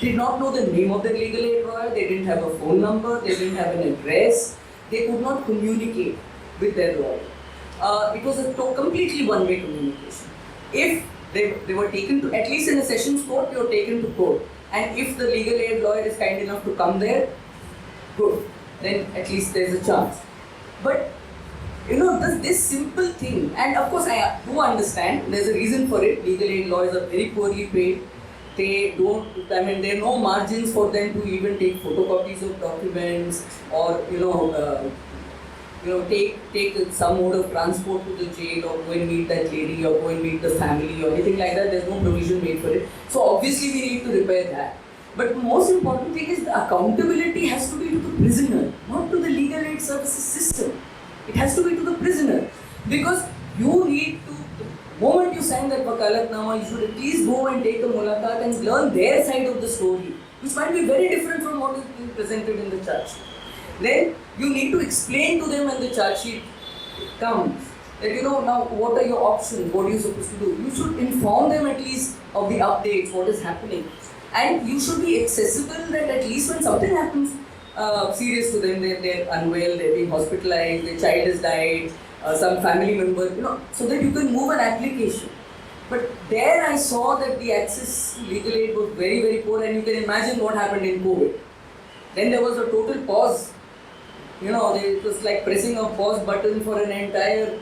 S4: did not know the name of their legal aid lawyer, they didn't have a phone number, they didn't have an address, they could not communicate with their lawyer. It was a completely one-way communication. If they were taken to, at least in a sessions court, they were taken to court. And if the legal aid lawyer is kind enough to come there, good, then at least there's a chance. But this simple thing, and of course I do understand, there's a reason for it. Legal aid lawyers are very poorly paid. There are no margins for them to even take photocopies of documents or, take some mode of transport to the jail or go and meet that lady or go and meet the family or anything like that. There's no provision made for it. So obviously we need to repair that. But the most important thing is the accountability has to be to the prisoner, not to the legal aid services system. It has to be to the prisoner, because you need to, the moment you sign that wakalatnama, you should at least go and take a mulakat and learn their side of the story, which might be very different from what is being presented in the charge sheet. Then you need to explain to them when the charge sheet comes that now what are your options, what are you supposed to do. You should inform them at least of the updates, what is happening, and you should be accessible that at least when something happens serious to them, they're unwell, they're being hospitalized, their child has died, some family member, so that you can move an application. But there I saw that the access to legal aid was very, very poor, and you can imagine what happened in COVID. Then there was a total pause. It was like pressing a pause button for an entire,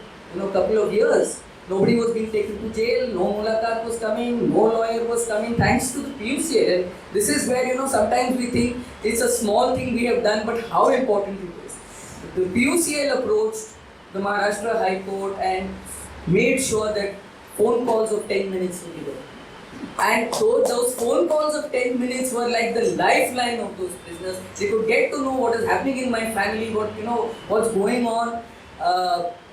S4: couple of years. Nobody was being taken to jail, no mulakat was coming, no lawyer was coming, thanks to the PUCL. And this is where, sometimes we think it's a small thing we have done, but how important it is. The PUCL approached the Maharashtra High Court and made sure that phone calls of 10 minutes would be there. And so those phone calls of 10 minutes were like the lifeline of those prisoners. They could get to know what is happening in my family, what's going on.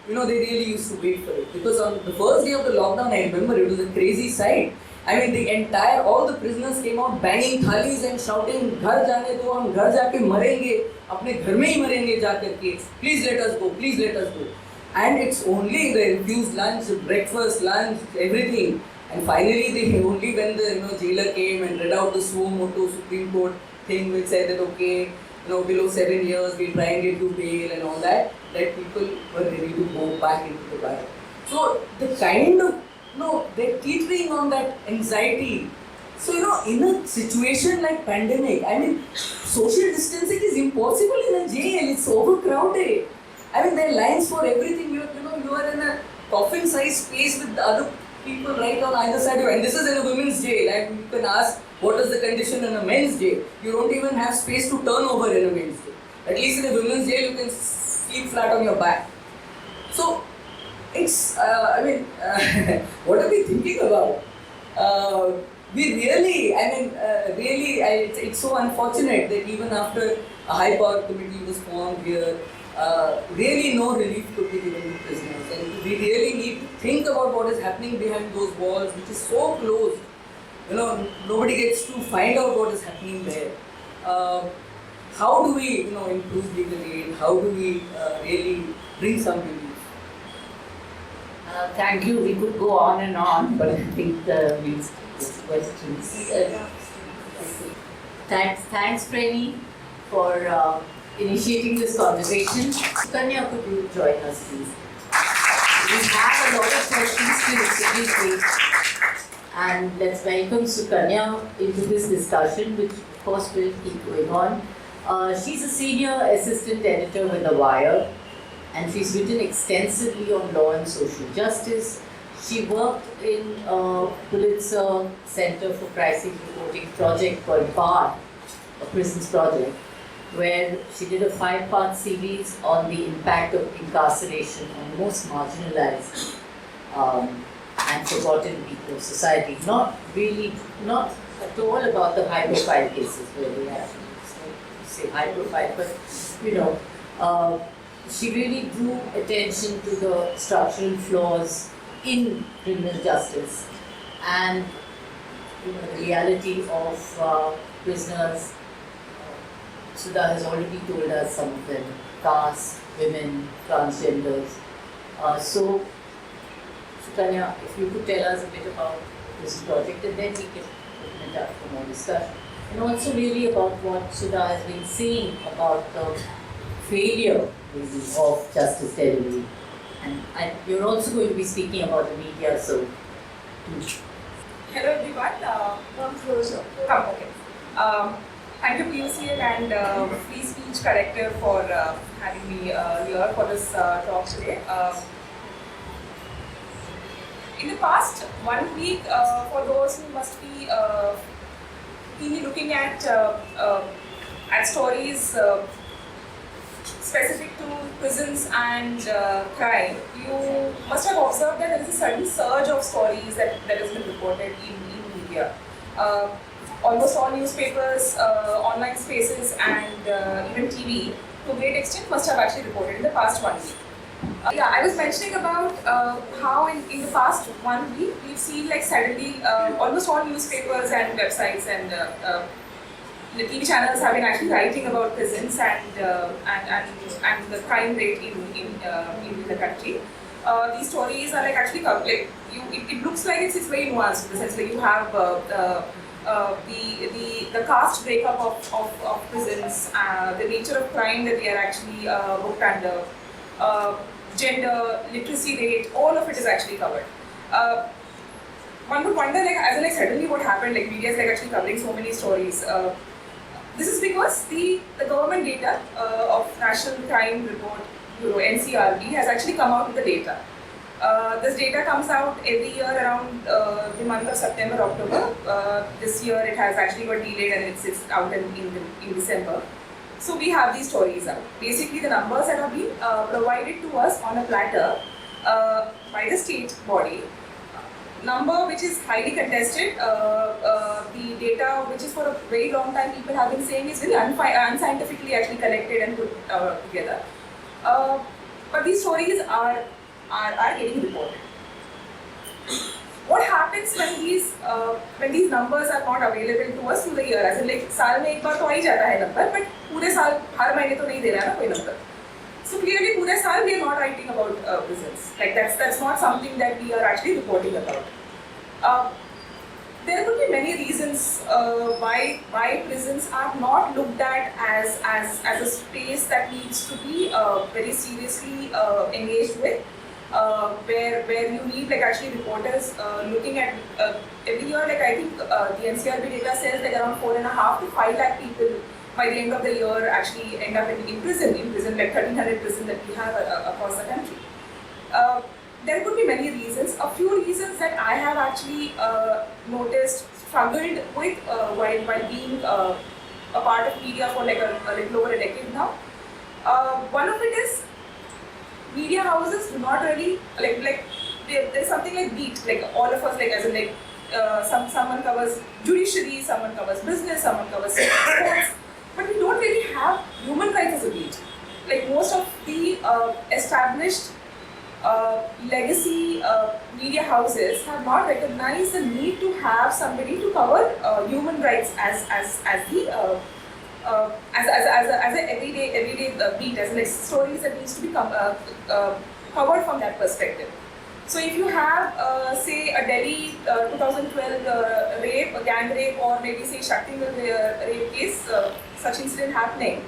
S4: They really used to wait for it. Because on the first day of the lockdown, I remember it was a crazy sight. All the prisoners came out banging thalis and shouting, "Ghar jaane do, hum ghar jaake marenge, apne ghar mein hi marenge ja karke. Please let us go, please let us go." And it's only they refused lunch, breakfast, lunch, everything. And finally, only when the jailer came and read out the suo motu Supreme Court thing, which said that okay, below 7 years, we'll try and get you bail and all that, that people were ready to go back into the barrack. So the kind of, they're teetering on that anxiety. So, in a situation like pandemic, social distancing is impossible in a jail. It's overcrowded. There are lines for everything. You are in a coffin-sized space with the other people right on either side of you. And this is in a women's jail. And you can ask, what is the condition in a men's jail? You don't even have space to turn over in a men's jail. At least in a women's jail, you can sleep flat on your back. So, it's, what are we thinking about? It's so unfortunate that even after a high-power committee was formed here, really no relief could be given to prisoners. And we really need to think about what is happening behind those walls, which is so closed. Nobody gets to find out what is happening there. How do we, improve legal aid? How do we really bring some relief?
S1: Thank you. We could go on and on, but I think we'll take questions. Thanks, Freny, for initiating this conversation. Sukanya, could you join us, please? We have a lot of questions still, so please wait. And let's welcome Sukanya into this discussion, which of course will keep going on. She's a senior assistant editor with The Wire, and she's written extensively on law and social justice. She worked in a Pulitzer Center for Crisis Reporting project called BAR, a prisons project, where she did a 5-part series on the impact of incarceration on the most marginalized and forgotten people of society. Not at all about the high-profile cases where we have to say high-profile, but she really drew attention to the structural flaws in criminal justice and the reality of prisoners. Sudha has already told us some of them: caste, women, transgenders. So, Sukanya, if you could tell us a bit about this project, and then we can open it up for more discussion. And also really about what Sudha has been saying about the failure really of justice delivery. And you're also going to be speaking about the media, so please.
S5: Hello everyone. Come closer. Okay. Thank you, PUC and Free Speech Collective for having me here for this talk today. In the past 1 week, for those who must be keenly looking at stories specific to prisons and crime, you must have observed that there is a sudden surge of stories that has been reported in media. Almost all newspapers, online spaces, and even TV, to a great extent, must have actually reported in the past 1 week. I was mentioning about how in the past 1 week we've seen suddenly almost all newspapers and websites and the TV channels have been actually writing about prisons and the crime rate in the country. These stories are actually it looks like it's very nuanced in the sense that you have the caste breakup of prisons, the nature of crime that they are actually booked under, gender, literacy rate, all of it is actually covered. One would wonder suddenly what happened, media is actually covering so many stories. This is because the government data of National Crime Report Bureau, NCRB, has actually come out with the data. This data comes out every year around the month of September, October. This year it has actually got delayed and it's out in December. So we have these stories out. Basically the numbers that have been provided to us on a platter by the state body. Number which is highly contested, the data which is for a very long time people have been saying is very unscientifically actually collected and put together. But these stories are getting reported. What happens when these numbers are not available to us through the year? As in साल में एक बार तो आ ही जाता है number, but पूरे साल हर महीने तो नहीं दे रहा है ना कोई number. So clearly, पूरे साल we are not writing about prisons. That's not something that we are actually reporting about. There could be many reasons why prisons are not looked at as a space that needs to be very seriously engaged with. Where you need actually reporters looking at every year. I think the NCRB data says around 4.5 to 5 lakh people by the end of the year actually end up in prison, 1,300 prisons that we have across the country. There could be many reasons. A few reasons that I have actually noticed, struggled with while being a part of media for a little over a decade now. One of it is media houses do not really there's something like beat, all of us someone covers judiciary, someone covers business, someone covers sports, but we don't really have human rights as a beat. like most of the established legacy media houses have not recognized the need to have somebody to cover human rights as the as an everyday beat, as like stories that needs to be covered from that perspective. So if you have say a Delhi 2012 rape, a gang rape, or maybe say Shaktimal rape case, such incident happening,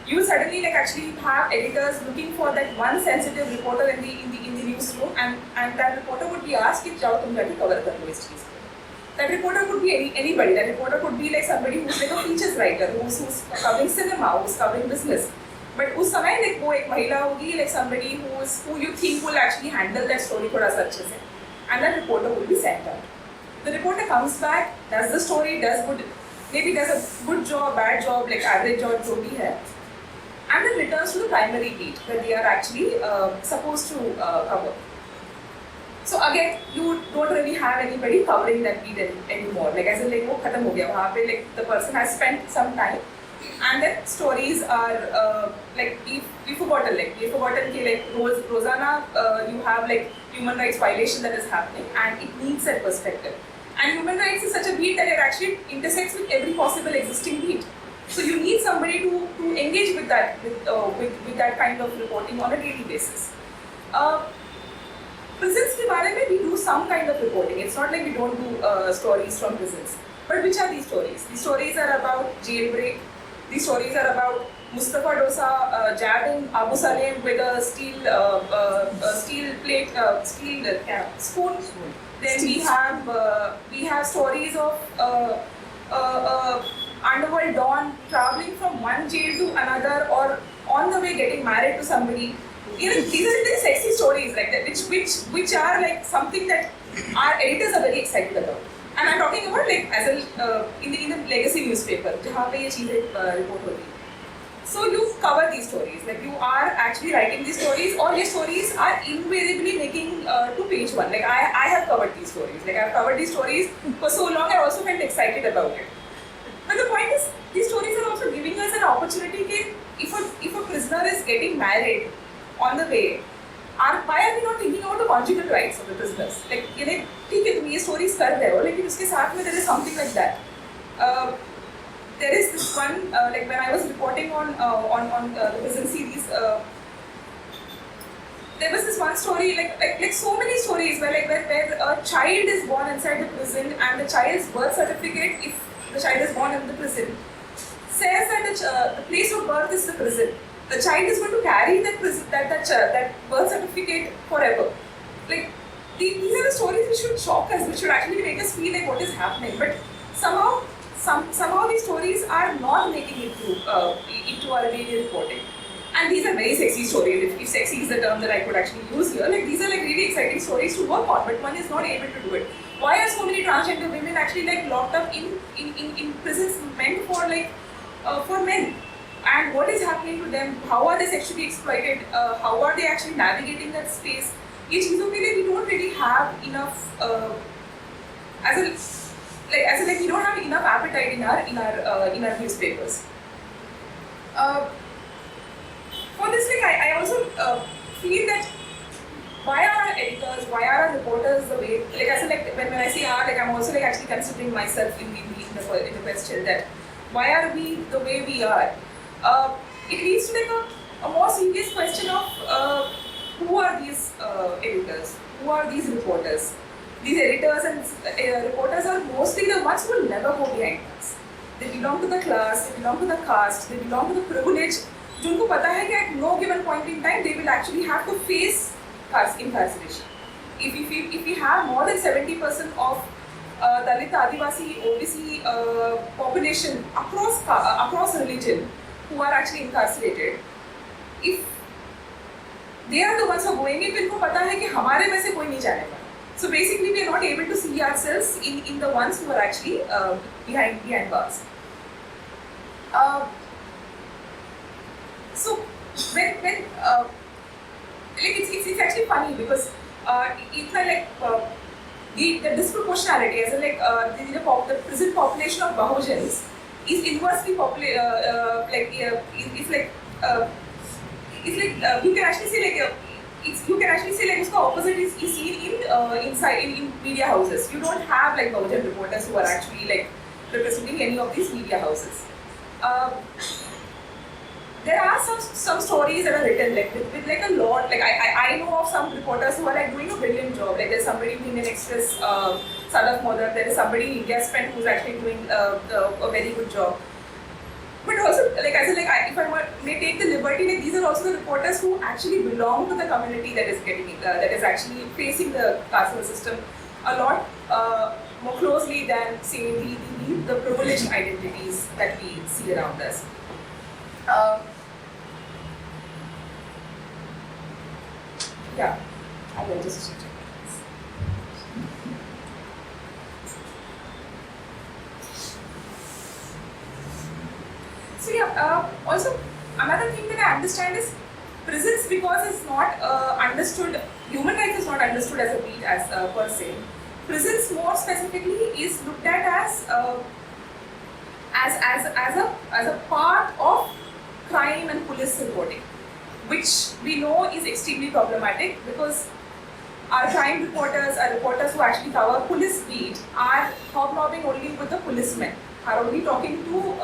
S5: you suddenly like actually have editors looking for that one sensitive reporter in the newsroom, and that reporter would be asked कि जाओ तुम जाके cover कर लो इस चीज़ को. That reporter could be anybody. That reporter could be like somebody who's like a features writer, who's covering cinema, who's covering business. But उस समय like वो एक महिला होगी, like somebody who you think will actually handle that story थोड़ा सा अच्छे से, and that reporter will be sent out. The reporter comes back, does the story, does a good job, bad job, like average job जो भी है, and then returns to the primary beat that they are actually supposed to cover. So again, you don't really have anybody covering that beat anymore. Like as in like वो खत्म हो गया वहाँ पे, like the person has spent some time, and then stories are like we forgotten कि like रोजाना you have like human rights violation that is happening, and it needs that perspective. And human rights is such a beat that it actually intersects with every possible existing beat. So you need somebody to engage with that with that kind of reporting on a daily basis. Prisons के बारे में we do some kind of reporting. It's not like we don't do stories from prisons. But which are these stories? These stories are about jailbreak. These stories are about Mustafa Dosa jabbing Abu Salim with a steel plate, spoon. Then we have stories of underworld don traveling from one jail to another, or on the way getting married to somebody. You know, these are very sexy stories like that, which are like something that our editors are very excited about. And I'm talking about like as a in the legacy newspaper, जहाँ पे ये चीजें report होती हैं. So you cover these stories, like you are actually writing these stories, or your stories are invariably making to page one. Like I have covered these stories. Like I've covered these stories for so long. I also felt excited about it. But the point is, these stories are also giving us an opportunity that if a prisoner is getting married on the way, why are we not thinking about the conjugal rights of the prisoners? Like, you know, ठीक है तुम ये stories कर रहे हो, लेकिन उसके साथ में there is something like that. There is this one, like when I was reporting on the prison series, there was this one story, like so many stories where a child is born inside the prison, and the child's birth certificate, if the child is born in the prison, says that the place of birth is the prison. The child is going to carry that birth certificate forever. Like these are the stories which should shock us, which should actually make us feel like what is happening. But somehow these stories are not making it into our daily reporting. And these are very sexy stories. If sexy is the term that I could actually use here, like these are like really exciting stories to work on, but one is not able to do it. Why are so many transgender women actually like locked up in prisons meant for like for men? And what is happening to them? How are they sexually exploited? How are they actually navigating that space? ये चीज़ों के लिए we don't really have enough we don't have enough appetite in our newspapers. For this, like I also feel that why are our editors, why are our reporters the way? Like when I say our, like I'm also like actually considering myself in the question that why are we the way we are? It leads to like a more serious question of who are these editors? Who are these reporters? These editors and reporters are mostly the ones who will never go behind bars. They belong to the class, they belong to the caste, they belong to the privilege. जिनको पता है कि at no given point in time they will actually have to face incarceration. If we have more than 70% of Dalit, Adivasi, OBC population across religion who are actually incarcerated, if they are the ones who are going in, तो इनको पता है कि हमारे में से कोई नहीं जानेगा. So basically, we are not able to see ourselves in the ones who are actually behind bars. So when like it's actually funny because it's like the disproportionality, as in like the prison population of Bahujans is inversely it's like you can actually say like you can actually say like its opposite is seen in inside in media houses. You don't have like Bahujan reporters who are actually like representing any of these media houses. There are some stories that are written like with like a lot. Like I know of some reporters who are like doing a brilliant job. Like there's somebody in Indian Express, Sadak Modar. There is somebody in India Spent who's actually doing a very good job. But also, like I said, like if I may take the liberty, like these are also the reporters who actually belong to the community that is getting that is actually facing the carceral system a lot more closely than say the privileged identities that we see around us. Yeah, I will just check. So yeah, also another thing that I understand is prisons, because it's not understood, human rights is not understood as a beat as per se. Prisons more specifically is looked at as a part of crime and police reporting, which we know is extremely problematic because our crime reporters, our reporters who actually cover police beat are hobnobbing only with the policemen, are only talking to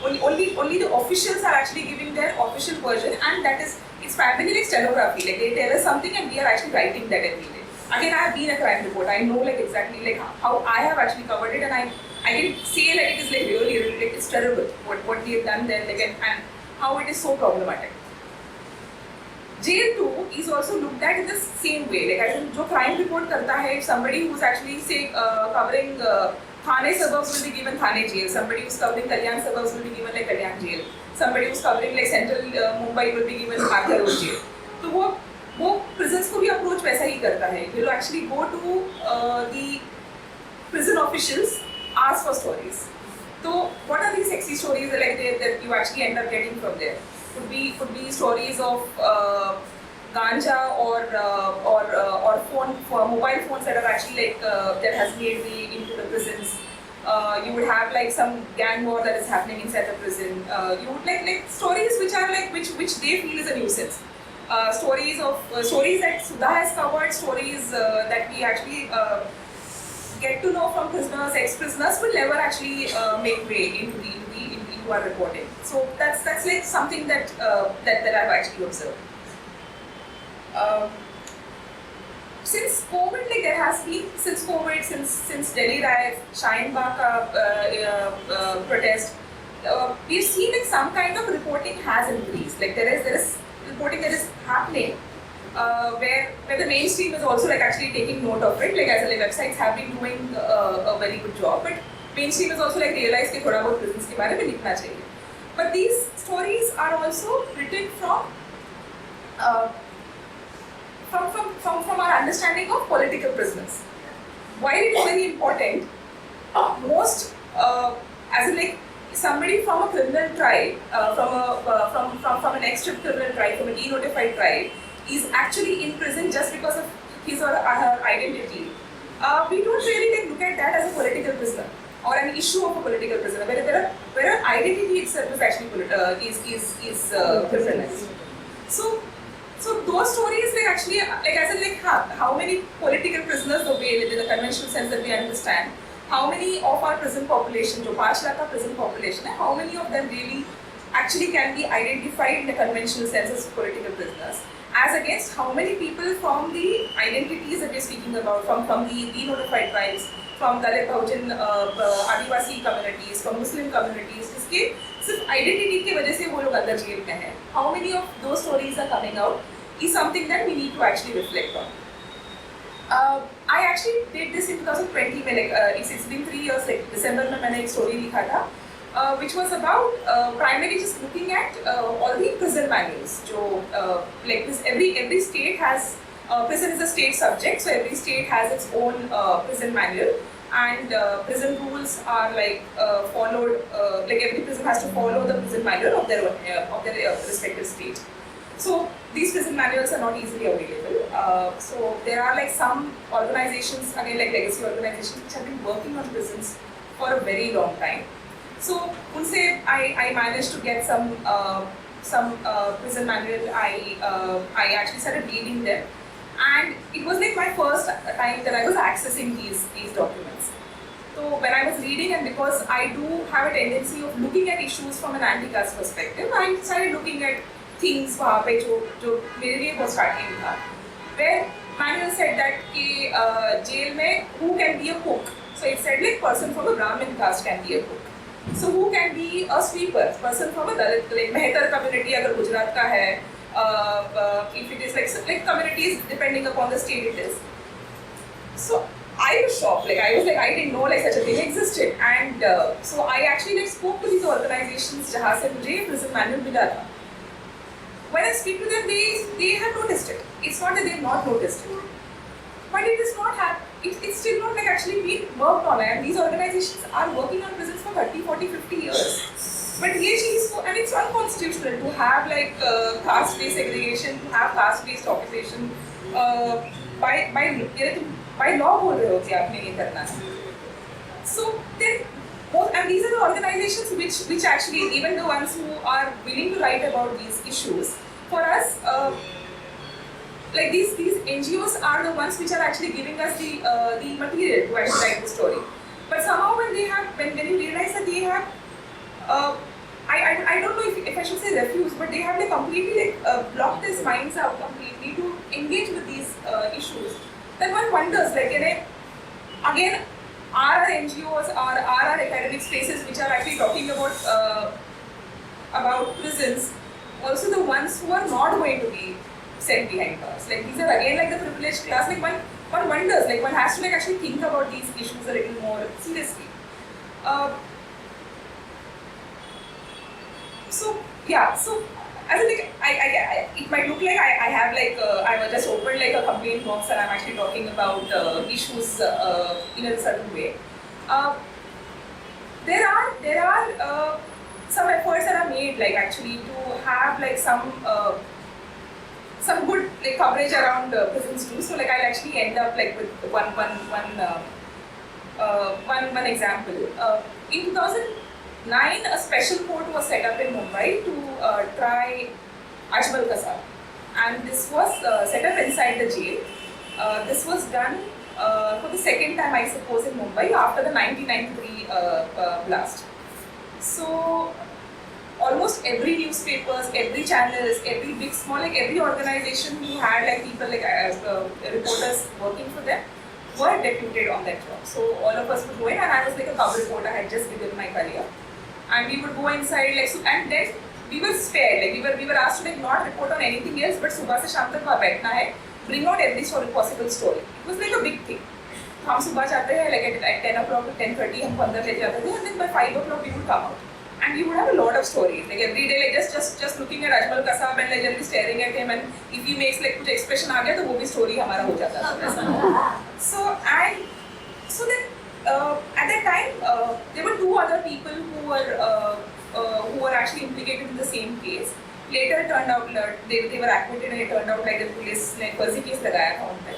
S5: only the officials are actually giving their official version, and that is, it's primarily like stenography, like they tell us something and we are actually writing that every day. Again, I have been a crime reporter, I know like exactly like how I have actually covered it, and I can say like it is like really like it's terrible what we have done there, like and how it is so problematic. Jail too is also looked at in the same way. Like I think, जो crime report करता है, somebody who's actually say covering Thane suburbs will be given Thane jail. Somebody who's covering Kalyan suburbs will be given like Kalyan jail. Somebody who's covering like central Mumbai will be given Arthur Road jail. तो वो prisons को भी approach वैसा ही करता है. They will actually go to the prison officials, ask for stories. So what are these sexy stories that you actually end up getting from there? Could be stories of ganja or mobile phones that are actually like that has made way into the prisons. You would have like some gang war that is happening inside the prison. You would like stories which are like which they feel is a nuisance. Stories that Sudha has covered, stories that we actually get to know from prisoners, ex-prisoners will never actually make way into our reporting. So that's like something that I've actually observed. Since COVID, like there has been since Delhi riot, Shine Bagh protest, we've seen like some kind of reporting has increased. Like there is reporting that is happening where the mainstream is also like actually taking note of it. Like as the websites have been doing a very good job, but mainstream is also like realized कि थोड़ा बहुत prisons के बारे में लिखना चाहिए. But these stories are also written from our understanding of political prisoners. Why it is very important? Most as in like somebody from a criminal tribe, from an extra criminal tribe, from a denotified tribe, is actually in prison just because of his or her identity. We don't really like look at that as a political prisoner or an issue of a political prisoner, where identity itself is actually criminalized. So those stories like actually like as in like how many political prisoners the way within the conventional sense that we understand, how many of our prison population, जो 5 lakh का prison population है, how many of them really actually can be identified in the conventional sense as political prisoners, as against how many people from the identities that we're speaking about, from the denotified tribes, from Dalit Bahujan Adivasi communities, from Muslim communities, जिसके सिर्फ identity की वजह से वो लोग अंदर jail में हैं. How many of those stories are coming out is something that we need to actually reflect on. I actually did this in 2020 when it's been 3 years. Like December में मैंने एक story लिखा था, which was about primarily just looking at all the prison manuals. जो like this, every state has prison is a state subject, so every state has its own prison manual, and prison rules are like followed. Like every prison has to follow the prison manual of their respective state. So these prison manuals are not easily available. So there are like some organizations, again like legacy organizations, which have been working on prisons for a very long time. So unse I managed to get some prison manual. I actually started reading them, and it was like my first time that I was accessing these documents. So when I was reading, and because I do have a tendency of looking at issues from an anti-caste perspective, I started looking at things वहाँ पे जो मेरे लिए बहुत startling था, where manual said that कि jail में who can be a cook. So it said like person from a Brahmin caste can be a cook. So who can be a sweeper? Person from a Dalit, like Mehtar community अगर गुजरात का है, if it is like communities depending upon the state it is. So I was shocked. Like I was like I didn't know like such a thing existed, and so I actually like spoke to these organizations जहाँ से मुझे prison manual मिला था. When I speak to them, they have noticed it. It's not that they have not noticed it, but it is not it's still not like actually being worked on, and these organizations are working on prisons for 30, 40, 50 years. But ये चीज़ को, and it's unconstitutional to have like caste-based segregation, to have caste-based occupation by law बोल रहे हो कि आपने ये करना है. So then both, and these are the organizations which actually, even the ones who are willing to write about these issues, for us, like these NGOs are the ones which are actually giving us the material to actually write the story. But somehow when you realize that they have, I don't know if I should say refuse, but they have like completely like blocked their minds out completely to engage with these issues. Then one wonders, like, you know, again, are our NGOs or are our academic spaces which are actually talking about prisons also the ones who are not going to be sent behind bars? Like these are again like the privileged class. Like one wonders, like one has to like actually think about these issues a little more seriously. So yeah, so as in like it might look like I have like I just opened like a complaint box and I'm actually talking about issues in a certain way. There are some efforts that are made like actually to have like some good like coverage around prisons too. So like I'll actually end up like with one example. In 2009, a special court was set up in Mumbai to try Ajmal Kasab, and this was set up inside the jail. This was done for the second time, I suppose, in Mumbai after the 1993 blast. So almost every newspapers, every channels, every big, small, like every organization who had like people like reporters working for them were deputed on that job. So all of us would go in, and I was like a cover reporter. I had just begun my career, and we would go inside like so, and then we were spared. Like we were asked to like not report on anything else, but सुबह से शाम तक वहाँ बैठना है, bring out every possible story. It was like a big thing. हम सुबह जाते हैं like at 10 o'clock to 10:30 हमको अंदर ले जाते थे, and then by 5 o'clock we would come out. And we would have a lot of stories. Like every day, like just looking at Ajmal Kasab and like just staring at him, and if he makes like कुछ expression आ गया तो वो भी story हमारा हो जाता था. So then at that time there were two other people who were actually implicated in the same case. Later it turned out they were acquitted, and it turned out like the police ने Phansi case लगाया था उन पे.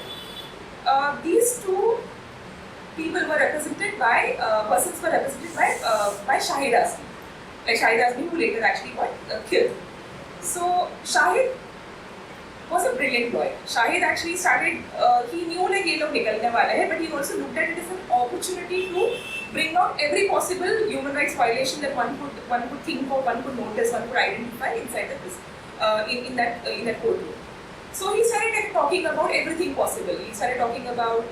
S5: These two people were represented by persons were represented by Shahid Azmi. Like Shahid Azmi, who later actually got killed. So Shahid was a brilliant lawyer. Shahid actually started, he knew like ये लोग निकलने वाले हैं, but he also looked at it as an opportunity to bring out every possible human rights violation that one could think of, one could notice, one could identify inside in that courtroom. So he started like, talking about everything possible. He started talking about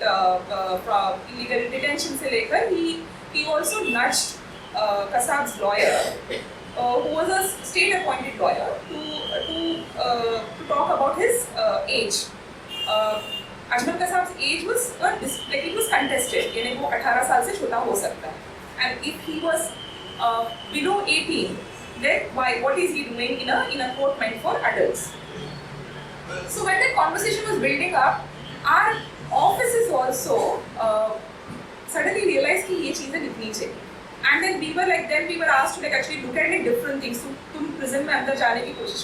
S5: from illegal detention से लेकर he also nudged Kasab's lawyer, who was a state-appointed lawyer, to talk about his age. Ajmal Kasab's age was like it was contested. यानी वो 18 साल से छोटा हो सकता है. And if he was below 18, then what is he doing in a court meant for adults? So when the conversation was building up, our offices also suddenly realized कि ये चीजें लिखनी चाहिए. And then we were asked to like actually look at like different things. So तुम prison में अंदर जाने की कोशिश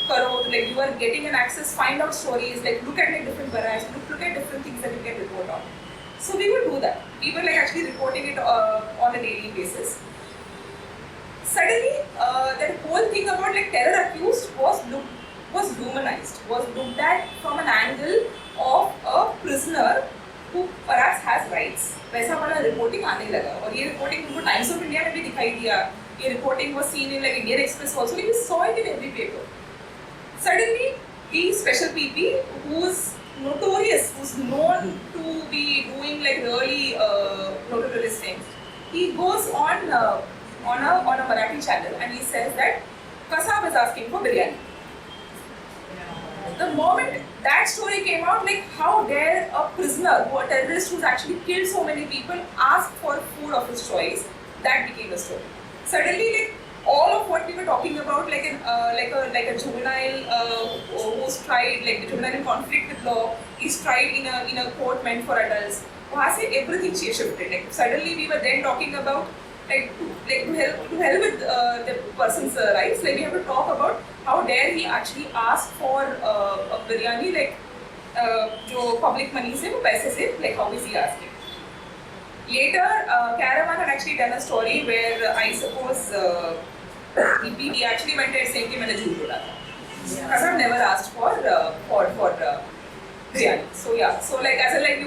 S5: करो, like you are getting an access, find out stories, like look at like different varieties, look at different things that you can report on. So we would do that. We were like actually reporting it on a daily basis. Suddenly, that whole thing about but like terror accused was humanized, was looked at from an angle of a prisoner who perhaps has rights. वैसा वाला reporting आने लगा और ये reporting उनको Times of India में भी दिखाई दिया. ये reporting was seen in like Indian Express also. Like we saw it in every paper. Suddenly, the special PP who's notorious, who's known to be doing like really notorious things, he goes on a Marathi channel and he says that Kasab is asking for biryani. The moment that story came out, like how dare a prisoner, a terrorist who's actually killed so many people, ask for food of his choice? That became a story. Suddenly, like all of what we were talking about, like a juvenile who's tried, like the juvenile in conflict with law, is tried in a court meant for adults. वहाँ से everything shifted. Like suddenly we were then talking about to help with the person's rights. Like we have to talk about how dare he actually ask for a biryani, like जो public money से वो पैसे से, like how is he asking? Later, Caravan had actually done a story where I suppose he actually went there saying कि मैंने झूठ बोला था. Because I've never asked for biryani. So yeah, so like as a like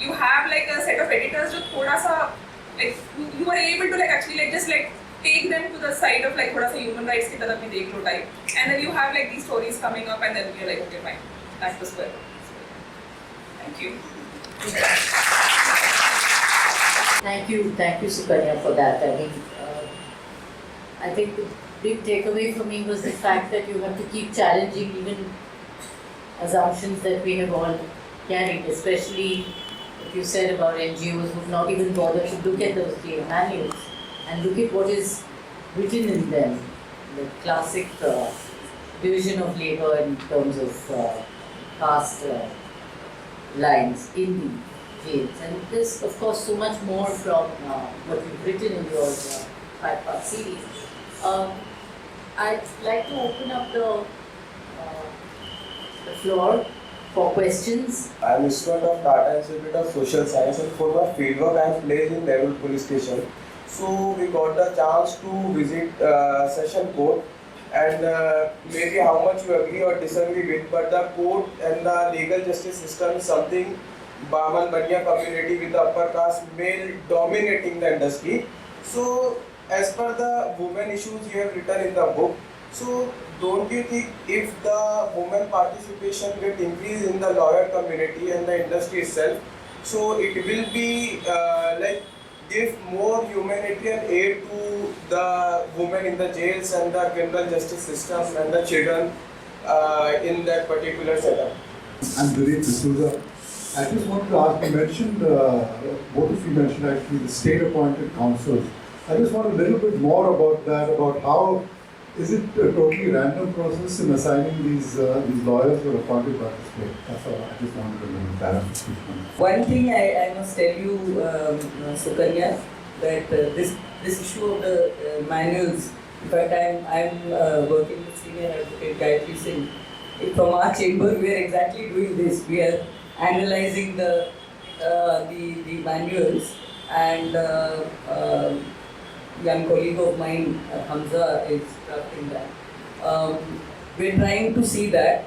S5: you have like a set of editors जो थोड़ा सा like you are able to like actually like just like take them to the side of like थोड़ा सा human rights की तरफ भी देख लो type, and then you have like these stories coming up and then you're like okay fine, that's the square. Thank you.
S1: Thank you, Sukanya, for that. I mean, I think the big takeaway for me was the fact that you have to keep challenging even assumptions that we have all carried, especially what you said about NGOs who've not even bothered to look at those jail manuals and look at what is written in them, the classic division of labor in terms of caste lines in the jails. And there's of course so much more from what you've written in your 5-part series. I'd like to open up the floor for questions.
S6: I am a student of Data Institute of Social Science, and for my fieldwork I am placed in Nehru Police Station. So we got the chance to visit session court, and maybe how much you agree or disagree with, but the court and the legal justice system is something Baman Baniya community with the upper caste male dominating the industry. So as per the women issues you have written in the book, so don't you think if the women participation get increased in the lawyer community and the industry itself, so it will be like give more humanitarian aid to the women in the jails and the criminal justice system and the children in that particular setup?
S7: I'm Dilip D'Souza. I just wanted to ask, you mentioned, both of you mentioned actually the state-appointed councils. I just want a little bit more about that, about how is it a totally random process in assigning these lawyers who are appointed by the state? That's all. I just wanted a little clarification.
S4: One thing I must tell you, Sukanya, that this issue of the manuals, in fact I'm working with senior advocate Gayatri Singh. From our chamber we are exactly doing this. We are analyzing the manuals, and young colleague of mine, Hamza, is drafting that. We're trying to see that.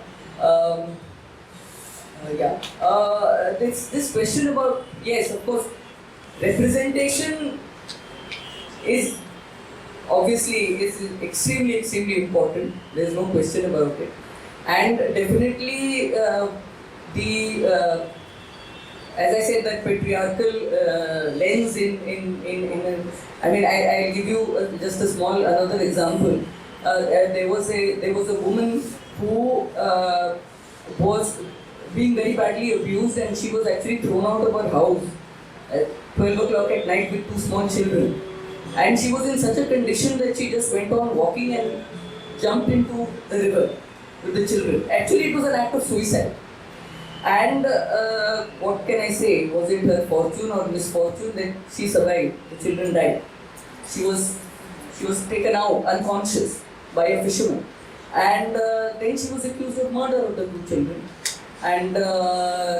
S4: This question about, yes, of course, representation is obviously extremely important. There's no question about it, and definitely as I said, that patriarchal lens I'll give you just a small another example. There was a woman who was being very badly abused, and she was actually thrown out of her house at 12 o'clock at night with 2 small children. And she was in such a condition that she just went on walking and jumped into the river with the children. Actually, it was an act of suicide. And what can I say? Was it her fortune or misfortune that she survived? The children died. She was taken out unconscious by a fisherman, and then she was accused of murder of the 2 children, and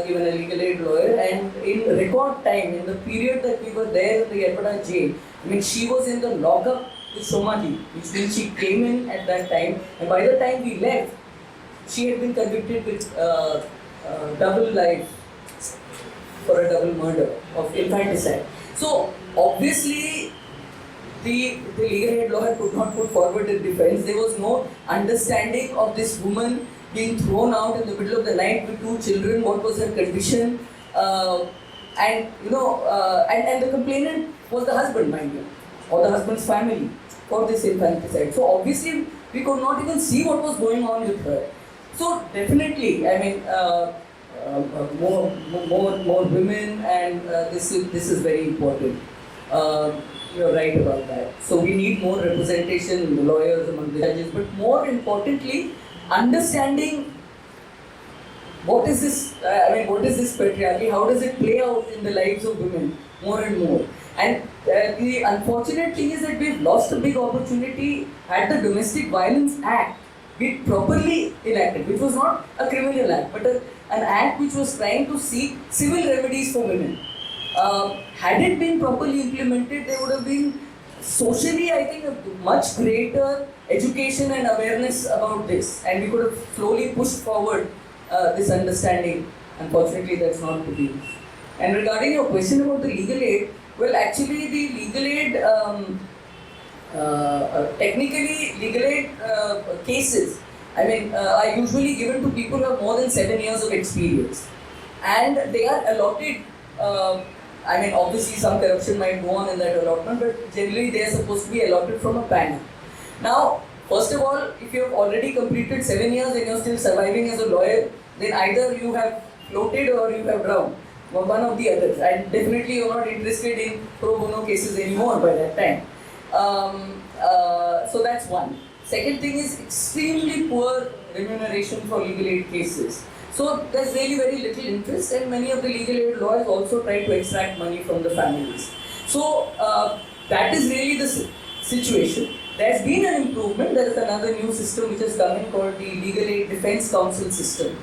S4: given a legal aid lawyer. And in record time, in the period that we were there in the Yerawada Jail, she was in the lockup with Somali, which means she came in at that time, and by the time we left, she had been convicted with double life for a double murder of infanticide. So obviously, the legal aid lawyer could not put forward a defense. There was no understanding of this woman being thrown out in the middle of the night with 2 children. What was her condition? And the complainant was the husband, mind you, or the husband's family for this infanticide. So obviously, we could not even see what was going on with her. So definitely, I mean, more women, and this is very important. You're right about that. So we need more representation in the lawyers, among the judges, but more importantly, understanding what is this. What is this patriarchy? How does it play out in the lives of women more and more? And the unfortunate thing is that we've lost a big opportunity had the Domestic Violence Act been properly enacted, which was not a criminal act, but an act which was trying to seek civil remedies for women. Had it been properly implemented, there would have been socially, I think, a much greater education and awareness about this, and we could have slowly pushed forward this understanding. Unfortunately, that's not to be. And regarding your question about the legal aid, well, actually, the legal aid, technically, legal aid cases, are usually given to people who have more than 7 years of experience, and they are allotted. Obviously some corruption might go on in that allotment, but generally they are supposed to be allotted from a panel. Now, first of all, if you have already completed 7 years and you are still surviving as a lawyer, then either you have floated or you have drowned, one of the others, and definitely you are not interested in pro bono cases anymore by that time. So that's one. Second thing is extremely poor remuneration for legal aid cases. So there's really very little interest, and many of the legal aid lawyers also try to extract money from the families. So that is really the situation. There's been an improvement. There is another new system which has come in called the Legal Aid Defense Council system,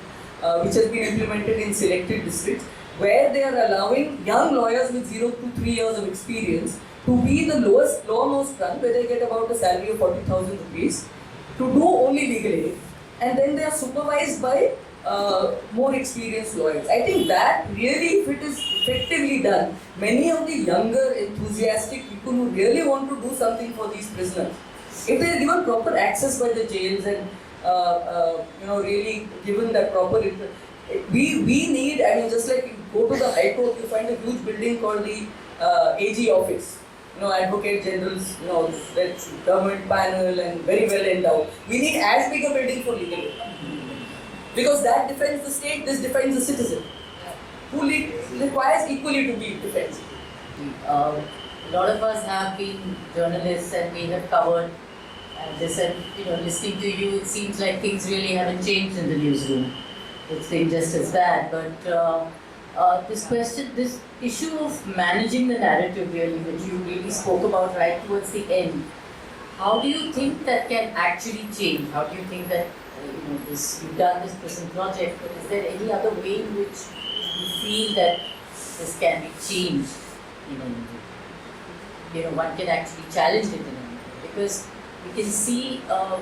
S4: which has been implemented in selected districts, where they are allowing young lawyers with 0 to 3 years of experience to be the lowermost rung, where they get about a salary of 40,000 rupees, to do only legal aid, and then they are supervised by more experienced lawyers. I think that really, if it is effectively done, many of the younger, enthusiastic people who really want to do something for these prisoners, if they are given proper access by the jails and really given that proper, we need, just like you go to the High Court, you find a huge building called the AG office. Advocate generals, that's government panel and very well endowed. We need as big a building for legal aid. Because that defends the state, this defends the citizen, who requires equally to be defended.
S1: A lot of us have been journalists and we have covered this, and listening to you, it seems like things really haven't changed in the newsroom. It's been just as bad. But this issue of managing the narrative, really, which you really spoke about right towards the end, how do you think that can actually change? How do you think that you've done this prison project, but is there any other way in which you feel that this can be changed in any way? One can actually challenge it in any way, because we can see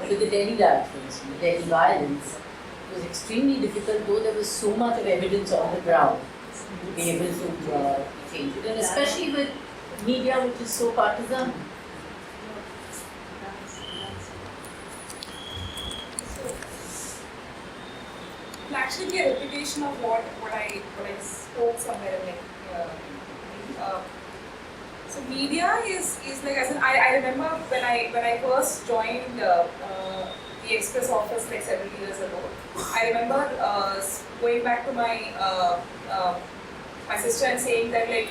S1: with the Delhi riots, for instance, the Delhi violence, it was extremely difficult, though there was so much of evidence on the ground to be able to change it, and especially with media, which is so partisan.
S5: Actually be a repetition of what I spoke somewhere so media is like, as in, I remember when I first joined the Express office like several years ago. I remember going back to my my sister and saying that like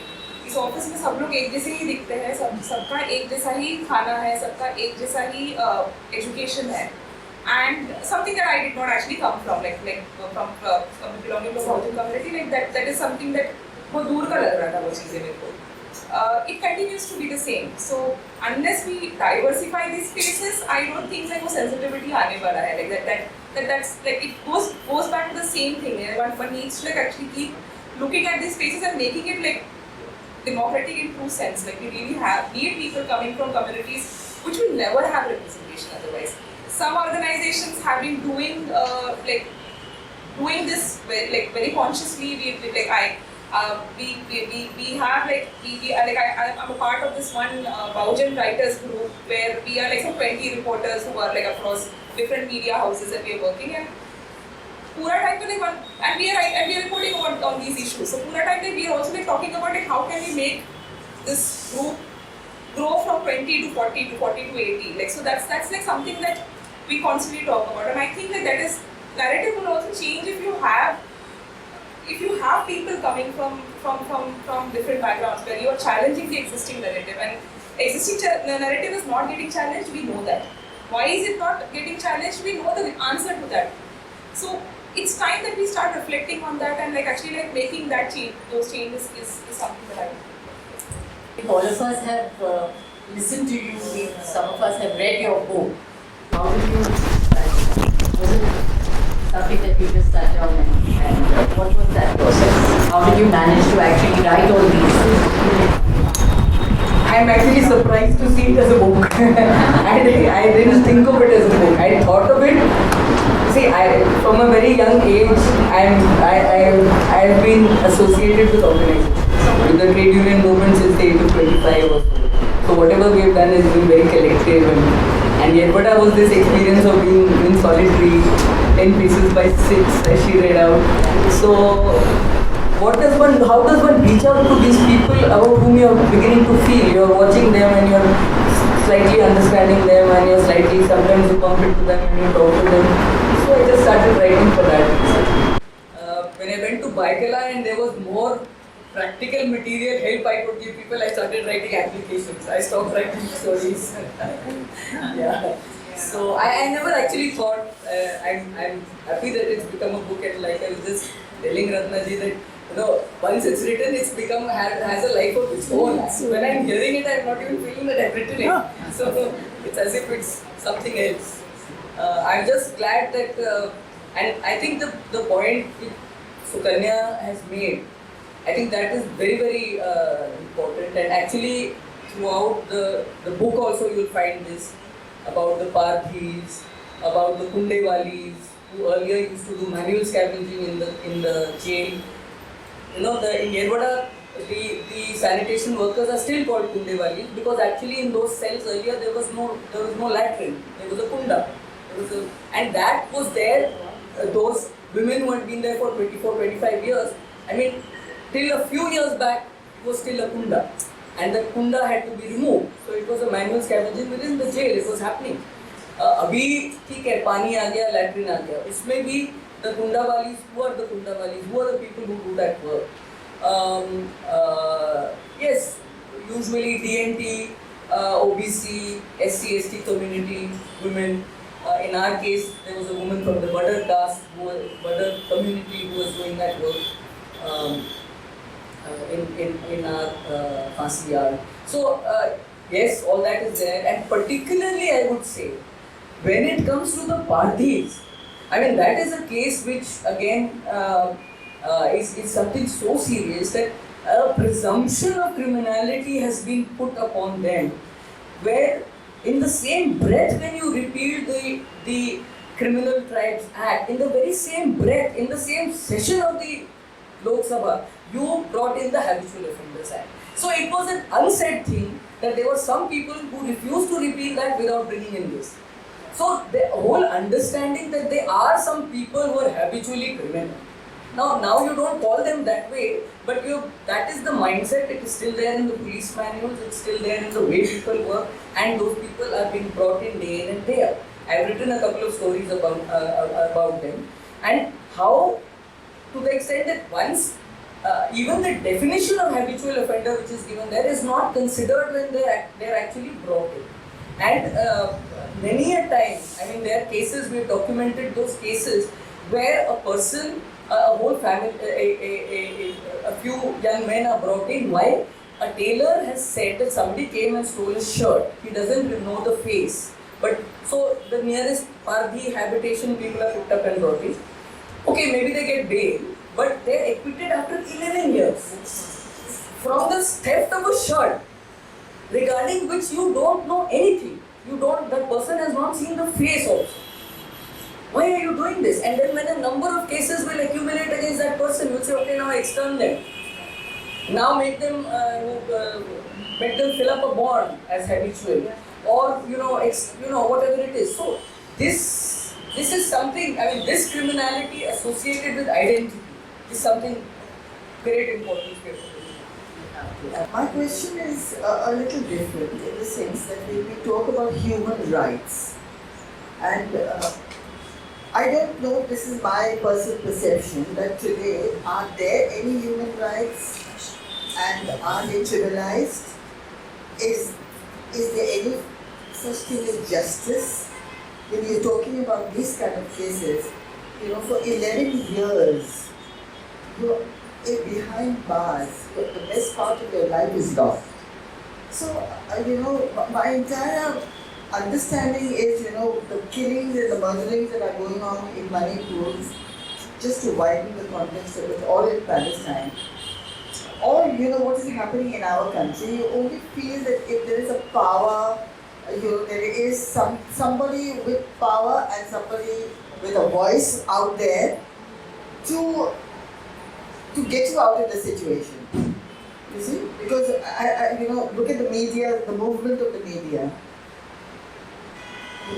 S5: इस office में सब लोग एक जैसे ही दिखते हैं, सबका एक जैसा ही खाना है, सबका एक जैसा ही एजुकेशन है. And something that I did not actually come from, from belonging to a Southern community, that is something that बहुत दूर का लग रहा था वो चीजें मेरे को. It continues to be the same. So unless we diversify these spaces, I don't think that वो sensitivity आने वाला है. That's like it goes back to the same thing. One needs to actually keep looking at these spaces and making it democratic in true sense. We really need people coming from communities which will never have representation otherwise. Some organizations have been doing doing this very consciously. I'm a part of this one Baujan writers group where we are like some 20 reporters who are like across different media houses and we are working and पूरा time तो like and we are reporting on these issues. So पूरा time we are also like talking about like how can we make this group grow from 20 to 40 to 40 to 80. Like so that's like something that we constantly talk about, and I think that is narrative will also change if you have people coming from different backgrounds where you are challenging the existing narrative, and existing narrative is not getting challenged. We know that. Why is it not getting challenged? We know the answer to that. So it's time that we start reflecting on that and like actually like making that change. Those changes is something that I think.
S1: All of us have listened to you. Some of us have read your book. How did you? Was it something that you just sat down and what was that process? How did you manage to actually write all these?
S4: I'm actually surprised to see it as a book. I didn't think of it as a book. I thought of it. See, from a very young age, I've been associated with organizations, with the trade union movement since the age of 25 or so. So whatever we have done has been very collective, and Yerawada was this experience of being in solitary, 10 pieces by 6 as she read out. So how does one reach out to these people about whom you are beginning to feel? You are watching them and you are slightly understanding them and you are slightly, sometimes you bump into them and you talk to them. So I just started writing for that. When I went to Baikala and there was more practical material help I could give people, I started writing applications. I stopped writing stories. Yeah. So I never actually thought, I'm happy that it's become a book, and like I was just telling Ratna ji that once it's written, it's has a life of its own. So when I'm hearing it, I'm not even feeling that I've written it. So it's as if it's something else. I'm just glad that, and I think the point Sukanya has made, I think that is very, very important. And actually, throughout the book also you will find this about the Parthis, about the Kundewalis, who earlier used to do manual scavenging in the jail. In Yerawada, the sanitation workers are still called Kundewalis because actually in those cells earlier there was no latrine. There was a kunda. And that was there. Those women who had been there for 24, 25 years. I mean, till a few years back, it was still a kunda. And the kunda had to be removed. So it was a manual scavenging within the jail. It was happening. अभी ठीक है, पानी आ गया, latrine आ गया. इसमें भी the kundawalis, who are the people who do that work? Yes, usually DNT, OBC, SC/ST community, women. In our case, there was a woman from the Badar caste, Badar community who was doing that work in our Phansi Yard. So yes, all that is there, and particularly I would say, when it comes to the Parthis, I mean, that is a case which again is something so serious that a presumption of criminality has been put upon them, where in the same breath when you repealed the Criminal Tribes Act, in the very same breath, in the same session of the Lok Sabha, you brought in the Habitual Offenders Act. So it was an unsaid thing that there were some people who refused to repeal that without bringing in this. So the whole understanding that there are some people who are habitually criminal. Now you don't call them that way, but that is the mindset. It is still there in the police manuals, it's still there in the way people work, and those people are being brought in day in and day out. I've written a couple of stories about them, and how, to the extent that once even the definition of habitual offender which is given there is not considered when they're actually brought in. And many a time, I mean, there are cases, we've documented those cases where a person, a whole family, a few young men are brought in. Why? A tailor has said that somebody came and stole his shirt. He doesn't know the face. But so the nearest Parthi habitation people are picked up and brought in. Okay, maybe they get bail, but they're acquitted after 11 years from the theft of a shirt regarding which you don't know anything. that person has not seen the face also. Why are you doing this? And then when a number of cases will accumulate against that person, you'll say, okay, now extern them. Now make them fill up a bond as habitual, or whatever it is. So this is something. I mean, this criminality associated with identity is something very important here.
S8: My question is a little different in the sense that when we talk about human rights, and I don't know, this is my personal perception, that today are there any human rights and are they trivialized? Is there any such thing as justice? When you're talking about these kind of cases, for 11 years, you're behind bars, the best part of your life is lost. So, my entire understanding is, the killings and the murderings that are going on in Manipur, just to widen the context of it, all in Palestine, or what is happening in our country, you only feel that if there is a power, there is somebody with power and somebody with a voice out there to get you out of the situation. You see? Because look at the media, the movement of the media,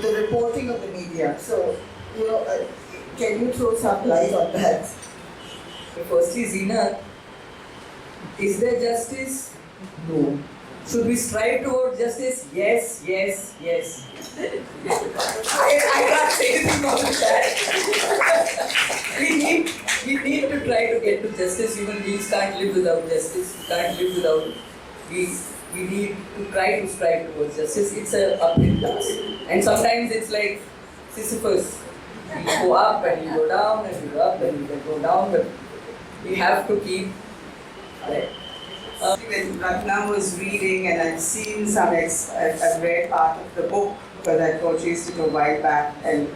S8: the reporting of the media. So, can you throw some light on that?
S4: Firstly, Zina, is there justice? No. Should we strive towards justice? Yes, yes, yes. I can't say anything more than that. we need to try to get to justice. Human beings can't live without justice. We can't live without. We need to try to strive towards justice. It's an uphill task, and sometimes it's like Sisyphus. You go up and you go down, and you go up and you go down, but we have to keep.
S2: When Ratna was reading, and I've seen I've read part of the book because I purchased it a while back, and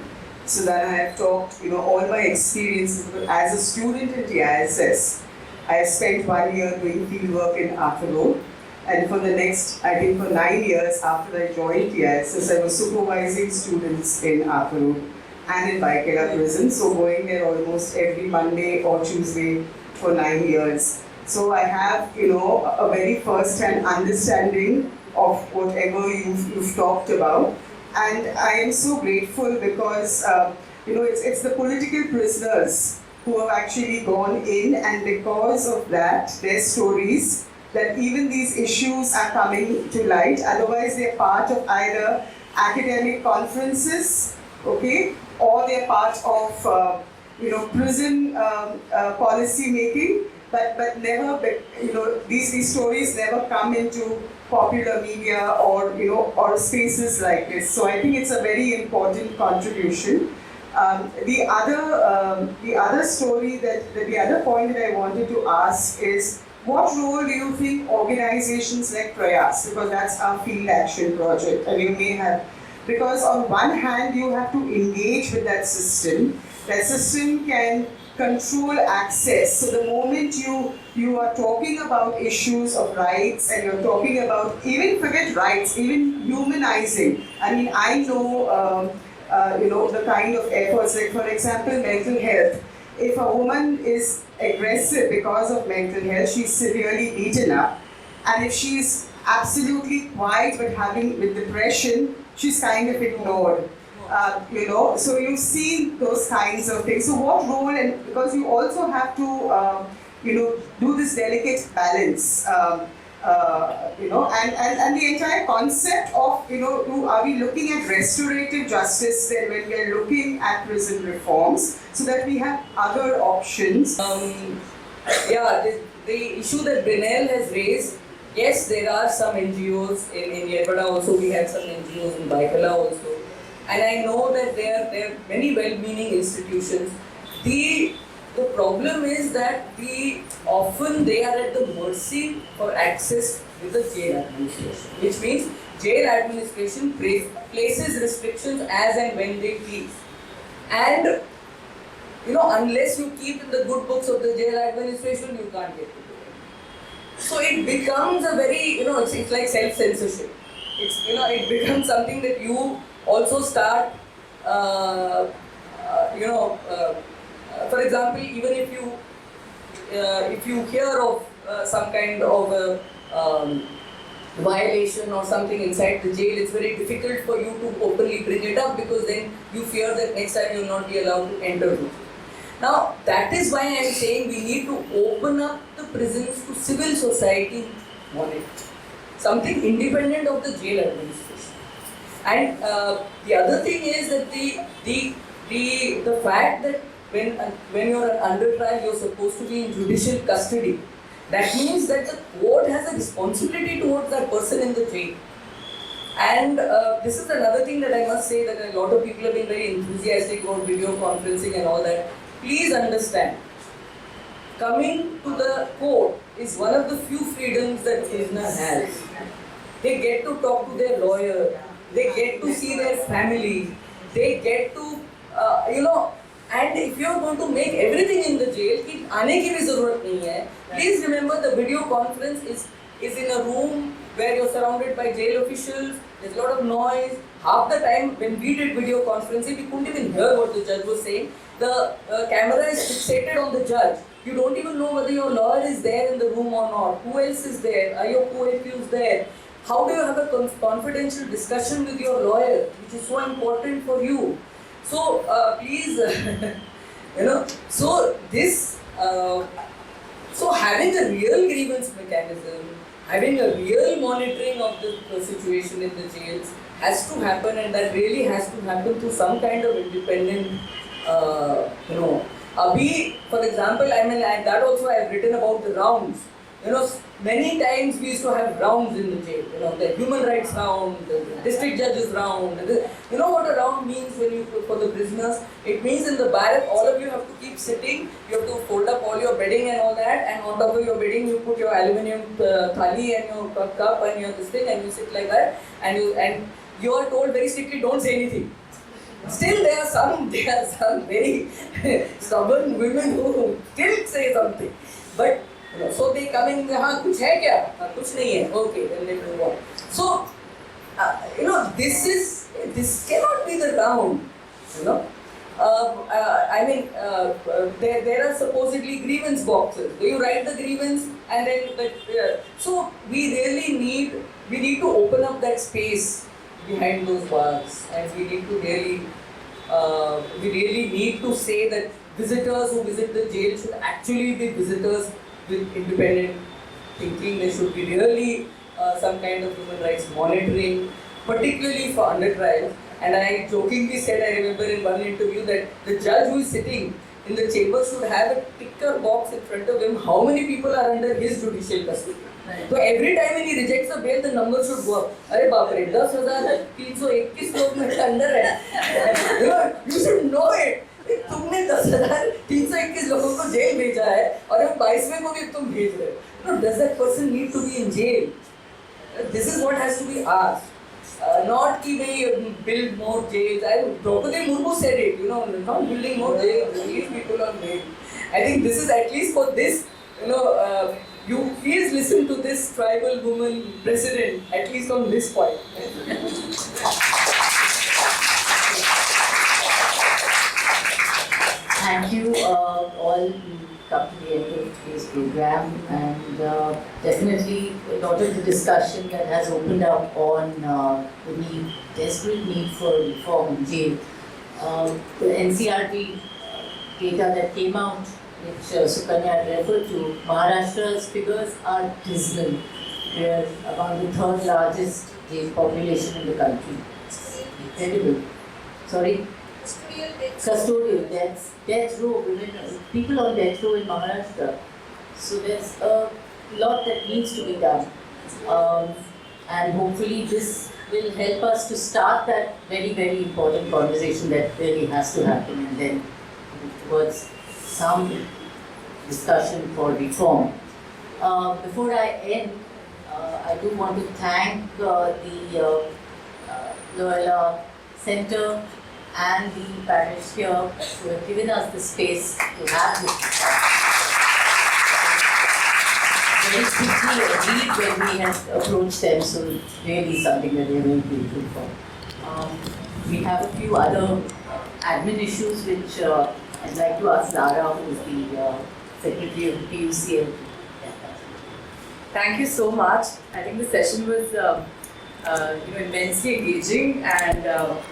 S2: so then I have talked, all my experiences as a student in TISS. I have spent 1 year doing field work in Arthur Road, and for the next, I think for 9 years after I joined TISS, I was supervising students in Arthur Road and in Baikera prison, so going there almost every Monday or Tuesday for 9 years. So I have, a very first-hand understanding of whatever you've talked about, and I am so grateful because, it's the political prisoners who have actually gone in, and because of that, their stories, that even these issues are coming to light. Otherwise, they're part of either academic conferences, okay, or they're part of, prison policy making. But never, these stories never come into popular media or spaces like this. So I think it's a very important contribution. The other story the other point that I wanted to ask is, what role do you think organizations like Prayas, because that's our field action project, and you may have, because on one hand you have to engage with that system can control access. So the moment you are talking about issues of rights, and you're talking about, even forget rights, even humanizing. I mean, I know, the kind of efforts, like for example, mental health. If a woman is aggressive because of mental health, she's severely beaten up. And if she's absolutely quiet but having with depression, she's kind of ignored. So you've seen those kinds of things. So what role, and because you also have to, do this delicate balance, and the entire concept of, are we looking at restorative justice then when we are looking at prison reforms, so that we have other options?
S4: The issue that Brunel has raised, yes, there are some NGOs in Yerawada also, we had some NGOs in Baikala also. And I know that there are many well-meaning institutions. The problem is that often they are at the mercy for access with the jail administration, which means jail administration places restrictions as and when they please. And unless you keep in the good books of the jail administration, you can't get to do it. So it becomes a very, it's like self-censorship. it's it becomes something that you also start for example, even if you hear of some kind of a violation or something inside the jail, it's very difficult for you to openly bring it up, because then you fear that next time you will not be allowed to enter the jail. Now, that is why I am saying we need to open up the prisons to civil society monitoring, something independent of the jail administration. And the other thing is that the fact that when you are under trial, you are supposed to be in judicial custody. That means that the court has a responsibility towards that person in the jail. And this is another thing that I must say, that a lot of people have been very enthusiastic about video conferencing and all that. Please understand, coming to the court is one of the few freedoms that prisoner has. They get to talk to their lawyer, they get to see their family, they get to, and if you are going to make everything in the jail, कि आने की भी ज़रूरत नहीं है. Please remember, the video conference is in a room where you're surrounded by jail officials. There's a lot of noise. Half the time when we did video conferencing, we couldn't even hear what the judge was saying. The camera is fixated on the judge. You don't even know whether your lawyer is there in the room or not. Who else is there? Are your co-accused there? How do you have a confidential discussion with your lawyer, which is so important for you? So please, so this, so having a real grievance mechanism, having a real monitoring of the situation in the jails has to happen, and that really has to happen through some kind of independent, for example, that also I have written about the rounds. Many times we used to have rounds in the jail, the human rights round, the district judges round. You know what a round means for the prisoners? It means in the barrack, all of you have to keep sitting, you have to fold up all your bedding and all that, and on top of your bedding you put your aluminium thali and your cup and your this thing, and you sit like that, and you are told very strictly, don't say anything. Still there are some very stubborn women who still say something. But so they come in, कुछ है क्या? कुछ नहीं है. Okay, then they move on. So, this cannot be the round. There are supposedly grievance boxes. You write the grievance, and then so we need to open up that space behind those bars, and we need to really need to say that visitors who visit the jail should actually be visitors with independent thinking. There should be really some kind of human rights monitoring, particularly for under trials. And I jokingly said, I remember in one interview, that the judge who is sitting in the chamber should have a ticker box in front of him, how many people are under his judicial custody. So every time when he rejects a bail, the number should go up. अरे बाप रे, 10,321 लोग मेरे अंदर है. You should know it. तुमने 10,321 लोगों को जेल भेजा है, और अब 22वें को भी तुम भेज रहे हो. Does that person need to be in jail? This is what has to be asked. Not कि we build more jails. Draupadi Murmu said it. Not building more jails. These people are made. I think this is, at least for this, you please listen to this tribal woman president, at least on this point.
S1: Thank you all. Come to the end of today's program, and definitely a lot of the discussion that has opened up on the desperate need for reform in jail. The NCRT data that came out, which Sukanya referred to, Maharashtra's figures are dismal. They are among the third largest jail population in the country. Incredible. Sorry? Custodial, that's death row, people on death row in Maharashtra. So there's a lot that needs to be done. And hopefully this will help us to start that very, very important conversation that really has to happen, and then towards some discussion for reform. Before I end, I do want to thank the Loyola Center and the parish here who have given us the space to have this. very quickly agreed when we had approached them, so it's really something that we are very grateful for. We have a few other admin issues which I'd like to ask Lara, who is the Secretary of PUCL.
S9: Thank you so much. I think the session was immensely engaging, and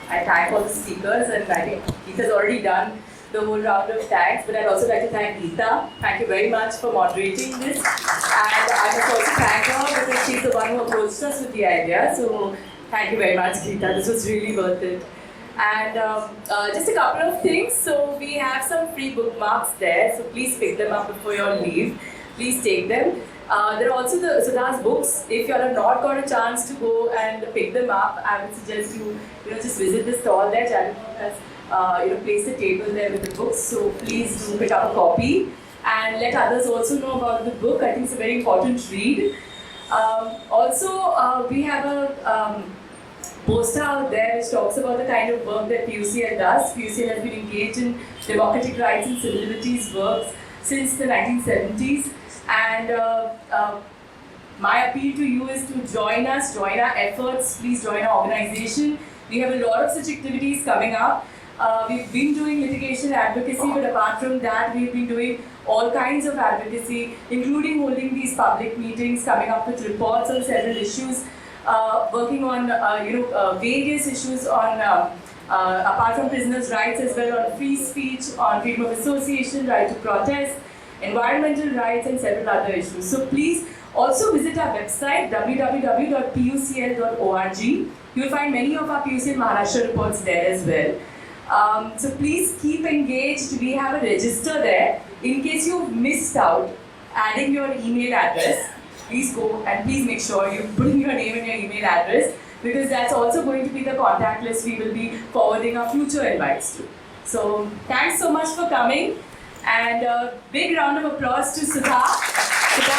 S9: I thank all the speakers, and I think Geeta's already done the whole round of thanks, but I'd also like to thank Geeta. Thank you very much for moderating this, and I must also thank her because she's the one who approached us with the idea. So thank you very much, Geeta. This was really worth it. And just a couple of things. So we have some free bookmarks there, so please pick them up before your leave. Please take them. There are also the Sudha's books. If you have not got a chance to go and pick them up, I would suggest you just visit the stall there. Janaki has place the table there with the books. So please do pick up a copy and let others also know about the book. I think it's a very important read. Also, we have a poster out there which talks about the kind of work that PUCL does. PUCL has been engaged in democratic rights and civil liberties works since the 1970s. And my appeal to you is to join us, join our efforts, please join our organization. We have a lot of such activities coming up. We've been doing litigation advocacy, but apart from that, we've been doing all kinds of advocacy, including holding these public meetings, coming up with reports on several issues, working on various issues on apart from prisoners' rights as well, on free speech, on freedom of association, right to protest, environmental rights, and several other issues. So please also visit our website www.pucl.org. You will find many of our PUCL Maharashtra reports there as well. So please keep engaged. We have a register there. In case you've missed out adding your email address, please go and please make sure you put in your name and your email address, because that's also going to be the contact list we will be forwarding our future invites to. So thanks so much for coming, and a big round of applause to Sudha. Sudha